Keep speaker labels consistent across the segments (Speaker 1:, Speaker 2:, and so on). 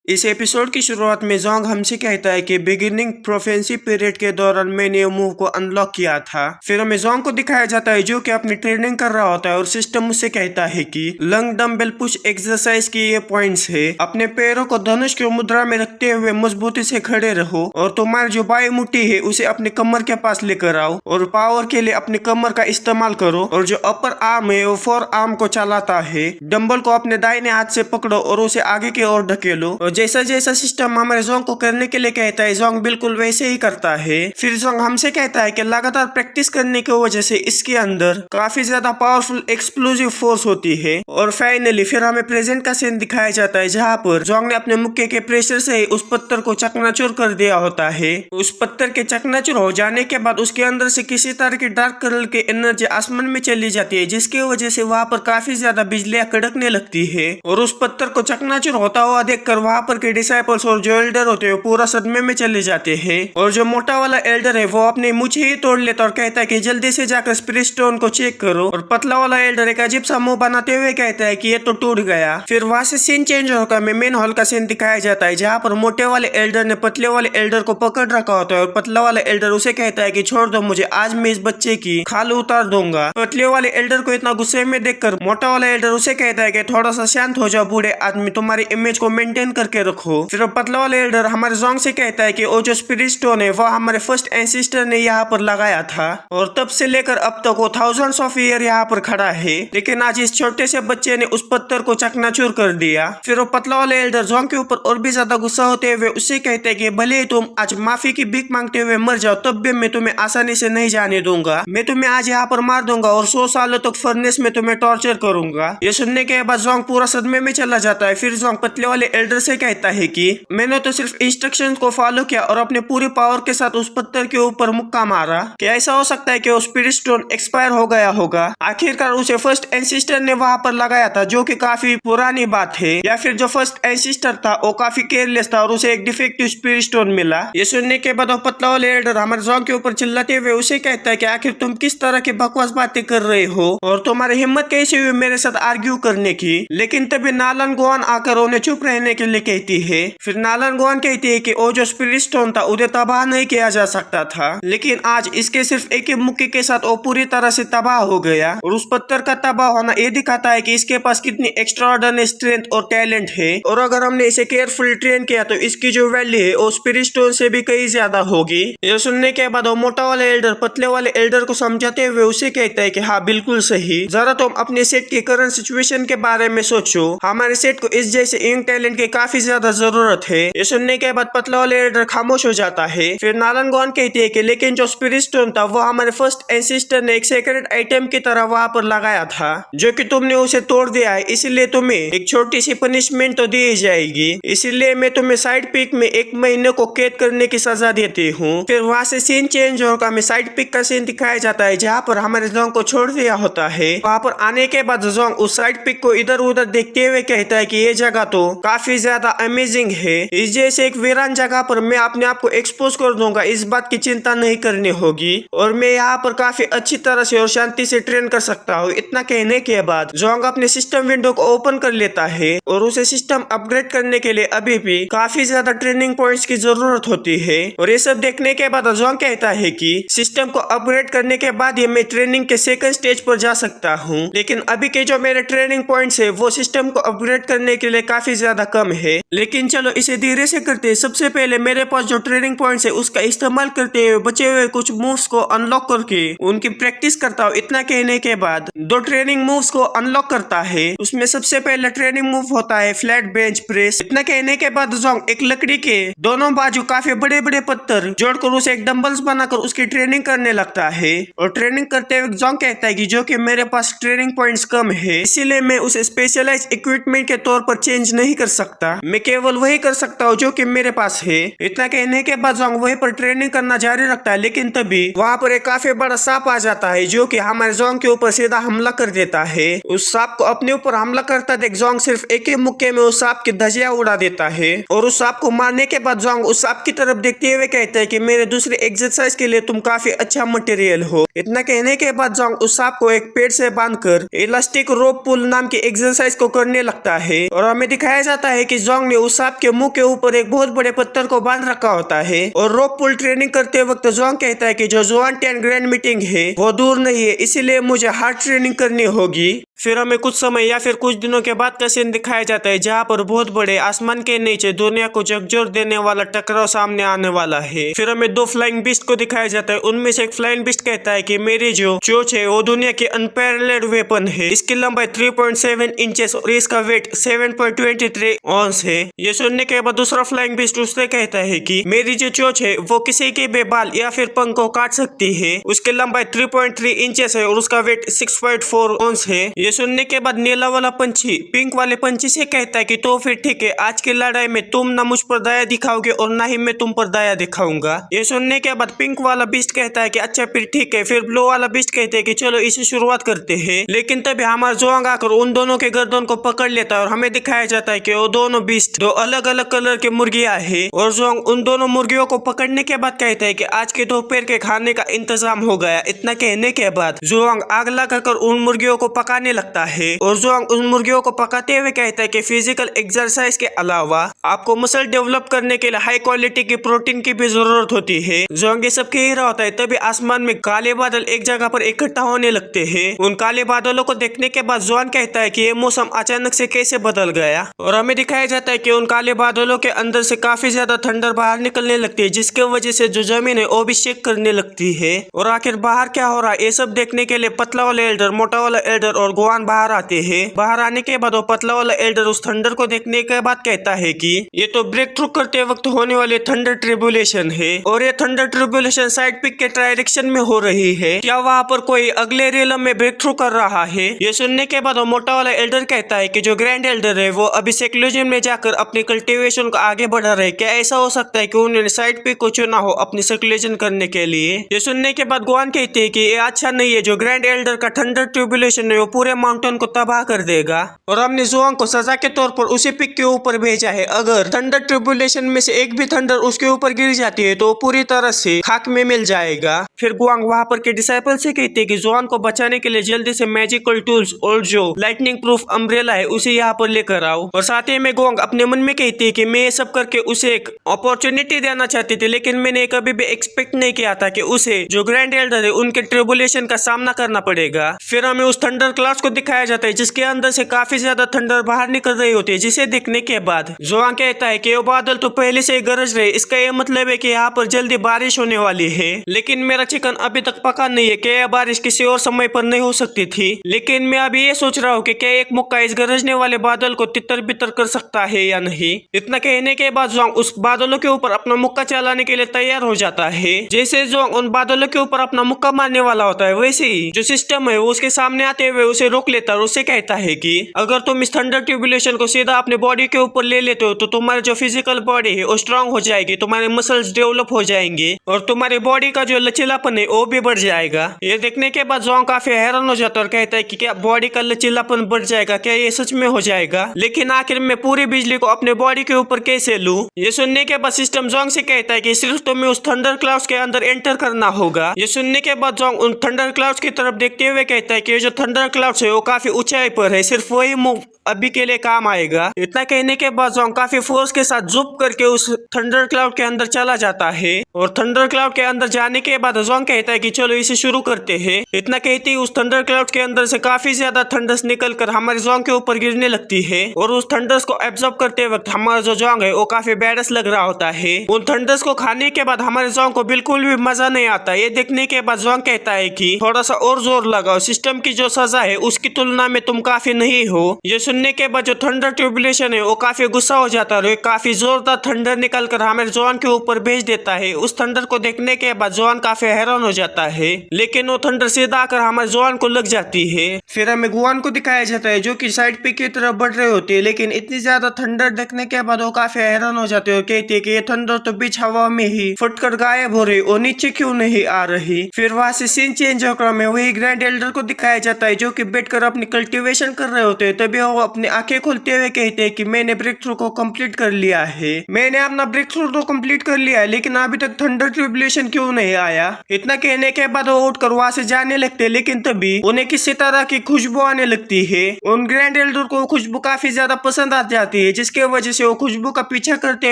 Speaker 1: इस एपिसोड की शुरुआत में जोंग हमसे कहता है कि बिगिनिंग प्रोफेंसी पीरियड के दौरान मैंने ये मूव को अनलॉक किया था। फिर हमें जोंग को दिखाया जाता है जो कि अपनी ट्रेनिंग कर रहा होता है और सिस्टम मुझसे कहता है कि लंग डम्बल पुश एक्सरसाइज की ये पॉइंट्स है। अपने पैरों को धनुष की मुद्रा में रखते हुए मजबूती से खड़े रहो और तुम्हारी जो बाई मुट्ठी है उसे अपने कमर के पास लेकर आओ और पावर के लिए अपनी कमर का इस्तेमाल करो और जो अपर आर्म है वो फोर आर्म को चलाता है। डम्बल को अपने दाहिने हाथ से पकड़ो और उसे आगे की ओर ढकेलो और जैसा जैसा सिस्टम हमारे जोंग को करने के लिए कहता है जोंग बिल्कुल वैसे ही करता है। फिर जोंग हमसे कहता है कि लगातार प्रैक्टिस करने की वजह से इसके अंदर काफी ज्यादा पावरफुल एक्सप्लोजिव फोर्स होती है। और फाइनली फिर हमें प्रेजेंट का सीन दिखाया जाता है जहाँ पर जोंग ने अपने मुक्के के प्रेशर से ही उस पत्थर को चकनाचूर कर दिया होता है। उस पत्थर के चकनाचूर हो जाने के बाद उसके अंदर से किसी तरह की डार्क कलर की एनर्जी आसमान में चली जाती है जिसकी वजह से वहाँ पर काफी ज्यादा बिजलियां कड़कने लगती है। और उस पत्थर को चकनाचूर होता हुआ देखकर वहाँ पर के डिसाइपल्स और जो एल्डर होते हैं पूरा सदमे में चले जाते हैं। और जो मोटा वाला एल्डर है वो अपनी मुझे ही तोड़ लेता और कहता है कि जल्दी से जाकर स्पिरिट स्टोन को चेक करो। और पतला वाला एल्डर एक अजीब सा मुंह बनाते हुए कहता है कि ये तो टूट गया। फिर वहाँ से सीन चेंज होकर मेन हॉल का सीन दिखाया जाता है जहाँ पर मोटे वाले एल्डर ने पतले वाले एल्डर को पकड़ रखा होता है और पतला वाला एल्डर उसे कहता है कि छोड़ दो मुझे, आज मैं इस बच्चे की खाल उतार दूंगा। पतले वाले एल्डर को इतना गुस्से में देखकर मोटा वाला एल्डर उसे कहता है कि थोड़ा सा शांत हो जाओ बूढ़े आदमी, तुम्हारी इमेज को मेंटेन करके रखो। फिर पतला वाला एल्डर हमारे जोंग से कहता है कि वो जो स्पिरिट स्टोन है वो हमारे फर्स्ट एंसेस्टर ने यहाँ पर लगाया था और तब से लेकर अब तक वो थाउजेंड्स ऑफ ईयर यहाँ पर खड़ा है, लेकिन आज इस छोटे से बच्चे ने उस पत्थर को चकनाचूर कर दिया। फिर वो पतला वाले एल्डर जोंग के ऊपर और भी ज्यादा गुस्सा होते हुए उससे कहते हैं कि भले ही तुम आज माफी की भीख मांगते हुए मर जाओ तब भी मैं तुम्हें आसानी से नहीं जाने दूंगा। मैं तुम्हें आज यहाँ पर मार दूंगा और 100 सालों तक फर्नेस में तुम्हें टॉर्चर करूंगा। ये सुनने के बाद जोंग पूरा सदमे में चला जाता है। फिर जोंग पतले वाले एल्डर से कहता है कि मैंने तो सिर्फ इंस्ट्रक्शन को फॉलो किया और अपने पूरी पावर के साथ उस पत्थर के ऊपर मुक्का मारा। क्या ऐसा हो सकता है कि वो स्पिरिट स्टोन एक्सपायर हो गया होगा? आखिरकार उसे फर्स्ट एंसेस्टर ने वहां पर लगाया था जो कि काफी पुरानी बात है, या फिर जो फर्स्ट एंसेस्टर था वो काफी केयरलेस था और उसे एक डिफेक्टिव स्पिरिट स्टोन मिला। ये सुनने के बाद वो पतला वाले एल्डर हमारे जोंग के ऊपर चिल्लाते हुए उसे कहता है कि आखिर तुम किस तरह की बकवास बातें कर रहे हो और तुम्हारी हिम्मत कैसे हुई मेरे साथ आर्ग्यू करने की। लेकिन तभी नालन गोवान आकर उन्हें चुप रहने के लिए कहती है। फिर नालन गोवान कहती है कि वो जो स्पिरिट स्टोन था उन्हें तबाह नहीं किया जा सकता था, लेकिन आज इसके सिर्फ एक ही मुक्के के साथ वो पूरी तरह से तबाह हो गया। और उस पत्थर का तबाह होना ये दिखाता है कि इसके पास कितनी एक्स्ट्राऑर्डिनरी स्ट्रेंथ और टैलेंट है और अगर हमने इसे केयरफुली ट्रेन किया तो इसकी जो वैल्यू है वो स्पिरिट स्टोन से भी कई ज्यादा होगी। ये सुनने के बाद वो मोटा वाले एल्डर पतले वाले एल्डर को समझाते हुए उसे कहता है कि हाँ बिल्कुल सही, जरा तुम अपने सेट की करंट सिचुएशन के बारे में सोचो, हमारे सेट को इस जैसे यंग टैलेंट की काफी ज्यादा जरूरत है। ये सुनने के बाद पतला वाले एल्डर खामोश हो जाता है। फिर नालन गोवान कहती है कि लेकिन जो स्पिरिट स्टोन था वो हमारे फर्स्ट एंसेस्टर ने एक सेक्रेट आइटम की तरह वहां पर लगाया था जो कि तुमने उसे तोड़ दिया है, इसलिए तुम्हें एक छोटी सी पनिशमेंट तो दी जाएगी। इसलिए मैं तुम्हें साइड पिक में 1 महीने को कैद करने की सजा देती हूँ। फिर वहाँ से सीन चेंज होकर हमें साइड पिक का सीन दिखाया जाता है जहाँ पर हमारे जोंग को छोड़ दिया होता है। वहाँ पर आने के बाद जोंग उस साइड पिक को इधर उधर देखते हुए कहता है कि ये जगह तो काफी ज्यादा अमेजिंग है, इस जैसे एक वीरान जगह पर मैं अपने आप को एक्सपोज कर दूंगा, इस बात की चिंता नहीं करनी होगी और मैं यहाँ पर काफी अच्छी तरह से और शांति से ट्रेन कर सकता हूँ। इतना कहने के बाद जोंग अपने सिस्टम विंडो को ओपन कर लेता है और उसे सिस्टम अपग्रेड करने के लिए अभी भी काफी ज्यादा ट्रेनिंग पॉइंट्स की जरूरत होती है। और ये सब देखने के बाद जोंग कहता है कि सिस्टम को अपग्रेड करने के बाद ही मैं ट्रेनिंग के सेकंड स्टेज पर जा सकता हूँ, लेकिन अभी के जो मेरे ट्रेनिंग पॉइंट्स है वो सिस्टम को अपग्रेड करने के लिए काफी ज्यादा कम है। लेकिन चलो इसे धीरे से करते हैं। सबसे पहले मेरे पास जो ट्रेनिंग पॉइंट्स है उसका इस्तेमाल करते हुए बचे हुए कुछ मूव्स को अनलॉक करके उनकी प्रैक्टिस करता हूँ। इतना कहने के बाद 2 ट्रेनिंग मूव्स को अनलॉक करता है। उसमें सबसे पहला ट्रेनिंग मूव होता है फ्लैट बेंच प्रेस। इतना कहने के बाद जोंग एक लकड़ी के दोनों बाजू काफी बड़े बड़े पत्थर जोड़कर उसे एक डंबल्स बनाकर उसकी ट्रेनिंग करने लगता है। और ट्रेनिंग करते हुए जोंग कहता है कि जो कि मेरे पास ट्रेनिंग पॉइंट्स कम है इसीलिए मैं उसे स्पेशलाइज इक्विपमेंट के तौर पर चेंज नहीं कर सकता, मैं केवल वही कर सकता हूँ जो कि मेरे पास है। इतना कहने के बाद जोंग वहीं पर ट्रेनिंग करना जारी रखता है, लेकिन तभी वहाँ पर एक काफी बड़ा सांप आ जाता है जो कि हमारे जोंग के ऊपर सीधा हमला कर देता है। उस सांप को अपने ऊपर हमला करता देख जोंग सिर्फ एक ही मुक्के में उस सांप की धज्जियां उड़ा देता है और उस सांप को मारने के बाद जोंग उस सांप की तरफ देखते हुए कहता है कि मेरे दूसरे एक्सरसाइज के लिए तुम काफी अच्छा मटेरियल हो। इतना कहने के बाद जोंग उस सांप को एक पेड़ से बांधकर इलास्टिक रोप पुल नाम की एक्सरसाइज को करने लगता है और हमें दिखाया जाता है कि जोंग जोंग ने उस सांप के मुंह के ऊपर एक बहुत बड़े पत्थर को बांध रखा होता है और रोप पुल ट्रेनिंग करते वक्त जोंग कहता है कि जो जुआन 10 ग्रैंड मीटिंग है वो दूर नहीं है, इसीलिए मुझे हार्ड ट्रेनिंग करनी होगी। फिर हमें कुछ समय या फिर कुछ दिनों के बाद का सीन दिखाया जाता है जहाँ पर बहुत बड़े आसमान के नीचे दुनिया को झकझोर देने वाला टकराव सामने आने वाला है। फिर हमें दो फ्लाइंग बीस्ट को दिखाया जाता है। उनमें से एक फ्लाइंग बीस्ट कहता है कि मेरी जो चोंच है वो दुनिया की अनपैरेलल्ड वेपन है। इसकी लंबाई 3.7 इंचेस और इसका वेट 7.23 ऑन्स है। ये सुनने के बाद दूसरा फ्लाइंग बीस्ट उससे कहता है कि मेरी जो चोंच है वो किसी के भी बाल या फिर पंख को काट सकती है। उसकी लंबाई 3.3 इंचेस है और उसका वेट 6.4 ऑन्स है। ये सुनने के बाद नीला वाला पंछी पिंक वाले पंछी से कहता है कि तो फिर ठीक है, आज की लड़ाई में तुम ना मुझ पर दया दिखाओगे और ना ही मैं तुम पर दया दिखाऊंगा। ये सुनने के बाद पिंक वाला बीस्ट कहता है कि अच्छा फिर ठीक है। फिर ब्लू वाला बीस्ट कहते हैं कि चलो इसे शुरुआत करते हैं। लेकिन तभी हमारा जोंग आकर उन दोनों के गर्दन को पकड़ लेता है और हमें दिखाया जाता है कि वो दोनों बीस्ट दो अलग अलग कलर के मुर्गियां है और जोंग उन दोनों मुर्गियों को पकड़ने के बाद कहता है कि आज के दोपहर के खाने का इंतजाम हो गया। इतना कहने के बाद जोंग आग लगाकर उन मुर्गियों को पकाने लगता है और जोंग उन मुर्गियों को पकाते हुए कहता है कि फिजिकल एक्सरसाइज के अलावा आपको मसल डेवलप करने के लिए हाई क्वालिटी की प्रोटीन की भी जरूरत होती है। जोंग ये सब कह रहा होता है तभी आसमान में काले बादल एक जगह पर इकट्ठा होने लगते हैं। उन काले बादलों को देखने के बाद जोंग कहता है कि ये मौसम अचानक से कैसे बदल गया और हमें दिखाया जाता है कि उन काले बादलों के अंदर से काफी ज्यादा थंडर बाहर निकलने लगती है जिसकी वजह से जो जमीन है वो भी शेक करने लगती है। और आखिर बाहर क्या हो रहा है ये सब देखने के लिए पतला वाला एल्डर, मोटा वाला एल्डर और गुआन बाहर आते हैं। बाहर आने के बाद वो पतला वाला एल्डर उस थंडर को देखने के बाद कहता है कि ये तो ब्रेक थ्रू करते वक्त होने वाले थंडर ट्रिब्यूलेशन है और ये थंडर ट्रिब्यूलेशन साइड पिक के डायरेक्शन में हो रही है। क्या वहाँ पर कोई अगले रियलम में ब्रेक थ्रू कर रहा है? ये सुनने के बाद वो मोटा वाला एल्डर कहता है कि जो ग्रैंड एल्डर है वो अभी सेक्युलरिज्म में जाकर अपनी कल्टीवेशन को आगे बढ़ा रहे। क्या ऐसा हो सकता है कि उन्होंने साइड पिक को चुना हो अपनी सेक्युलरिज्म करने के लिए? ये सुनने के बाद गुआन कहते हैं कि ये अच्छा नहीं है, जो ग्रैंड एल्डर का थंडर ट्रिब्यूलेशन है वो पूरे माउंटेन को तबाह कर देगा और हमने जोंग को सजा के तौर पर उसी पिक के ऊपर भेजा है। अगर थंडर ट्रिब्यूलेशन में से एक भी थंडर उसके ऊपर गिर जाती है तो पूरी तरह से खाक में मिल जाएगा। फिर गुआंग वहाँ पर के डिसाइपल से कहते हैं कि जोंग को बचाने के लिए जल्दी से मैजिकल टूल्स और जो लाइटनिंग प्रूफ अम्ब्रेला है उसे यहाँ पर लेकर आओ। और साथ ही में गुआंग अपने मन में कहती है कि मैं ये सब करके उसे एक अपॉर्चुनिटी देना चाहती थी, लेकिन मैंने कभी भी एक्सपेक्ट नहीं किया था कि उसे जो ग्रैंड एल्डर है उनके ट्रिब्यूलेशन का सामना करना पड़ेगा। फिर हमें उस थंडर क्लाउड्स को दिखाया जाता है जिसके अंदर से काफी ज्यादा थंडर बाहर निकल रही होती है, जिसे देखने के बाद जोंग कहता है कि ये बादल तो पहले से ही गरज रहे, इसका ये मतलब है कि यहाँ पर जल्दी बारिश होने वाली है। लेकिन मेरा चिकन अभी तक पका नहीं है, क्या यह बारिश किसी और समय पर नहीं हो सकती थी? लेकिन मैं अभी ये सोच रहा हूँ कि क्या एक मुक्का इस गरजने वाले बादल को तितर बितर कर सकता है या नहीं। इतना कहने के बाद जोंग उस बादलों के ऊपर अपना मुक्का चलाने के लिए तैयार हो जाता है। जैसे जोंग उन बादलों के ऊपर अपना मुक्का मारने वाला होता है वैसे ही जो सिस्टम है वो उसके सामने आते हुए उसे रोक लेता है और उसे कहता है कि अगर तुम इस थंडर ट्रिब्यूलेशन को सीधा अपने बॉडी के ऊपर ले लेते हो तो तुम्हारी जो फिजिकल बॉडी है वो स्ट्रांग हो जाएगी, तुम्हारे मसल्स डेवलप हो जाएंगे और तुम्हारी बॉडी का जो लचीलापन है वो भी बढ़ जाएगा। ये देखने के बाद जोंग काफी हैरान हो जाता है और कहता है कि क्या बॉडी का लचीलापन बढ़ जाएगा, क्या ये सच में हो जाएगा? लेकिन आखिर मैं पूरी बिजली को अपने बॉडी के ऊपर कैसे लूं? ये सुनने के बाद सिस्टम जोंग से कहता है कि सिर्फ तुम्हें उस थंडर क्लाउड्स के अंदर एंटर करना होगा। ये सुनने के बाद जोंग उन थंडर क्लाउड्स की तरफ देखते हुए कहता है कि जो थंडर क्लाउड्स है वो काफी ऊंचाई पर है, सिर्फ वही मूव अभी के लिए काम आएगा। इतना कहने के बाद जोंग काफी फोर्स के साथ जुप करके उस थंडर क्लाउड के अंदर चला जाता है और थंडर क्लाउड के अंदर जाने के बाद जोंग कहता है कि चलो इसे शुरू करते हैं। इतना कहते ही उस थंडर क्लाउड के अंदर से काफी ज्यादा थंडर्स निकलकर हमारे जोंग के ऊपर गिरने लगती है और उस थंडर्स को एब्जॉर्ब करते वक्त हमारा जो जोंग है वो काफी बैडस लग रहा होता है। उन थंडर्स को खाने के बाद हमारे जोंग को बिल्कुल भी मजा नहीं आता। ये देखने के बाद जोंग कहता है कि थोड़ा सा और जोर लगाओ, सिस्टम की जो सजा है उसकी तुलना में तुम काफी नहीं हो। ये सुनने के बाद जो थंडर ट्रिब्यूलेशन है वो काफी गुस्सा हो जाता है और काफी जोरदार थंडर निकलकर हमारे जोन के ऊपर भेज देता है। उस थंडर को देखने के बाद जोन काफी हैरान हो जाता है, लेकिन वो थंडर सीधा आकर हमारे जोन को लग जाती है। फिर हमें गुआन को दिखाया जाता है जो कि साइड पे की तरफ बढ़ रहे होते हैं, लेकिन इतनी ज्यादा थंडर देखने के बाद वो काफी हैरान हो जाते हैं और कहते हैं कि ये थंडर तो बीच हवा में ही फटकर गायब हो रही और नीचे क्यों नहीं आ रही। फिर वहां से सीन चेंज होकर हमें वही ग्रैंड एल्डर को दिखाया जाता है जो कि बैठकर अपनी कल्टीवेशन कर रहे होते हैं। तभी वो अपनी आंखें खोलते हुए कहते हैं कि मैंने ब्रेक थ्रू को कंप्लीट कर लिया है। मैंने अपना ब्रेक थ्रू तो कंप्लीट कर लिया है, लेकिन अभी तक थंडर ट्रिब्यूलेशन क्यों नहीं आया। इतना कहने के बाद वो उठकर वहां से जाने लगते, लेकिन तभी उन्हें किसी तरह की खुशबू आने लगती है। उन ग्रैंड एल्डर को खुशबू काफी ज्यादा पसंद आ जाती है, जिसके वजह से वो खुशबू का पीछा करते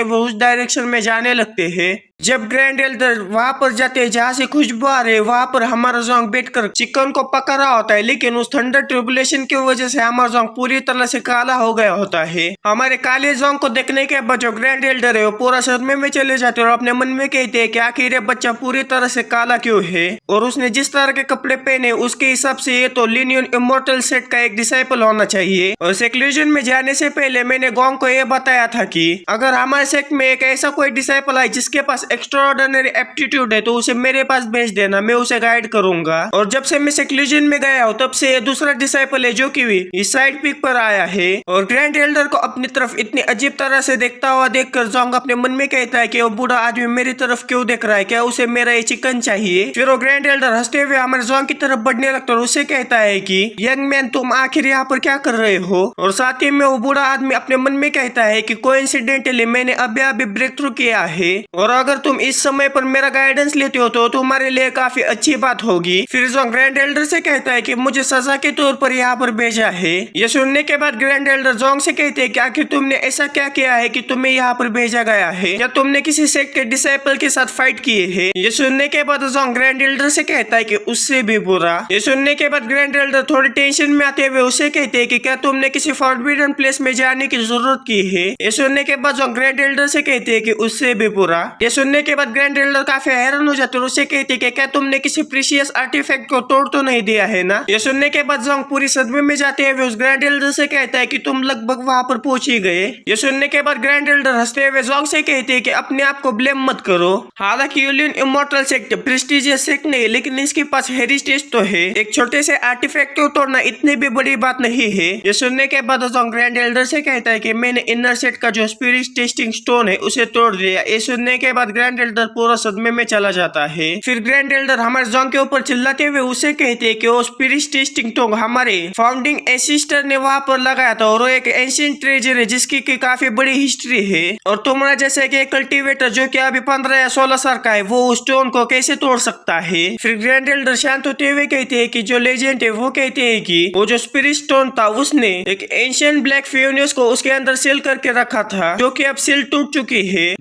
Speaker 1: हुए उस डायरेक्शन में जाने लगते हैं। जब ग्रैंड एल्डर वहां पर जाते हैं जहाँ से खुशबू आ रही है, वहां पर हमारा जोंग बैठकर चिकन को पका रहा होता है, लेकिन उस थंडर ट्रिब्यूलेशन की वजह से हमारा जोंग पूरी तरह से काला हो गया होता है। हमारे काले जोंग को देखने के बाद जो ग्रैंड एल्डर है वो पूरा सदमे में चले जाते हैं और अपने मन में कहते हैं कि आखिर ये बच्चा पूरी तरह से काला क्यों है, और उसने जिस तरह के कपड़े पहने उसके हिसाब से ये तो लिनियन इमोर्टल सेट का एक डिसाइपल होना चाहिए। और सेक्लूजन में जाने से पहले मैंने गोंग को ये बताया था कि अगर हमारे सेक्ट में एक ऐसा कोई डिसाइपल है जिसके पास एक्स्ट्राऑर्डिनरी एप्टीट्यूड है तो उसे मेरे पास भेज देना, मैं उसे गाइड करूंगा। और जब से मैं सेक्लूजन में गया हूँ तब से ये दूसरा डिसाइपल है जो कि इस साइड पिक पर आया है। और ग्रैंड एल्डर को अपनी तरफ इतनी अजीब तरह से देखता हुआ देखकर जोंग अपने मन में कहता है कि वो बूढ़ा आदमी मेरी तरफ क्यों देख रहा है, क्या उसे मेरा ये चिकन चाहिए। फिर वो ग्रैंड एल्डर हंसते हुए हमारे जोंग की तरफ बढ़ने लगता है और उसे कहता है कि यंग मैन तुम आखिर यहाँ पर क्या कर रहे हो। और साथ ही में वो बूढ़ा आदमी अपने मन में कहता है कि कोइंसिडेंटली मैंने अभी ब्रेक थ्रू किया है, और अगर तुम इस समय पर मेरा गाइडेंस लेते हो तो तुम्हारे लिए काफी अच्छी बात होगी। फिर जोंग ग्रैंड एल्डर से कहता है कि मुझे सजा के तौर पर यहाँ पर भेजा है। ये सुनने के बाद ग्रैंड एल्डर जोंग से कहते हैं कि आखिर तुमने ऐसा क्या किया है कि तुम्हें यहाँ पर भेजा गया है, या तुमने किसी सेक्ट के डिसाइपल के साथ फाइट किए हैं। ये सुनने के बाद जोंग ग्रैंड एल्डर से कहता है कि उससे भी बुरा। ये सुनने के बाद ग्रैंड एल्डर थोड़ी टेंशन में आते हुए उसे कहते हैं कि क्या तुमने किसी फॉरबिडन प्लेस में जाने की जरूरत की है। ये सुनने के बाद जोंग ग्रैंड एल्डर से कहते हैं कि उससे भी बुरा। ये सुनने के बाद ग्रैंड एल्डर काफी हैरान हो जाते हैं और उसे कहते हैं कि क्या तुमने किसी प्रीशियस आर्टिफैक्ट को तोड़ तो नहीं दिया है ना। ये सुनने के बाद जोंग पूरी सदमे में जाते हुए उस ग्रैंड एल्डर से कहता है कि तुम लगभग वहां पर पहुंच ही गए। ये सुनने के बाद ग्रैंड एल्डर हंसते हुए जोंग से कहते हैं कि अपने आप को ब्लेम मत करो। हालांकि Julian immortal sect prestigious sect नहीं, लेकिन इसके पास हेरिटेज तो है। एक छोटे से आर्टिफैक्ट को तोड़ना इतनी भी बड़ी बात नहीं है। ये सुनने के बाद जोंग ग्रैंड एल्डर से कहता है कि मैंने इनर सेट का जो स्पिरिट टेस्टिंग स्टोन है उसे तोड़ दिया। ये सुनने के बाद ग्रैंड एल्डर पूरा सदमे में चला जाता है। फिर ग्रैंड एल्डर हमारे जोंग के ऊपर चिल्लाते हुए उसे कहते हैं कि वो स्पिरिट टेस्टिंग स्टोन हमारे फाउंडिंग एंसेस्टर ने वहां पर लगाया था, और वो एक एंशिएंट ट्रेजर है जिसकी काफी बड़ी हिस्ट्री है। और तुम्हारा जैसे कि कल्टीवेटर जो कि अभी 15 या 16 साल का है वो उस स्टोन को कैसे तोड़ सकता है। फिर ग्रैंड एल्डर शांत होते हुए कहते हैं कि जो लेजेंड है वो कहते हैं कि वो जो स्पिरिट स्टोन था उसने एक एंशिएंट ब्लैक फ्यूनियस को उसके अंदर सील करके रखा था, जो कि अब सील टूट चुकी है।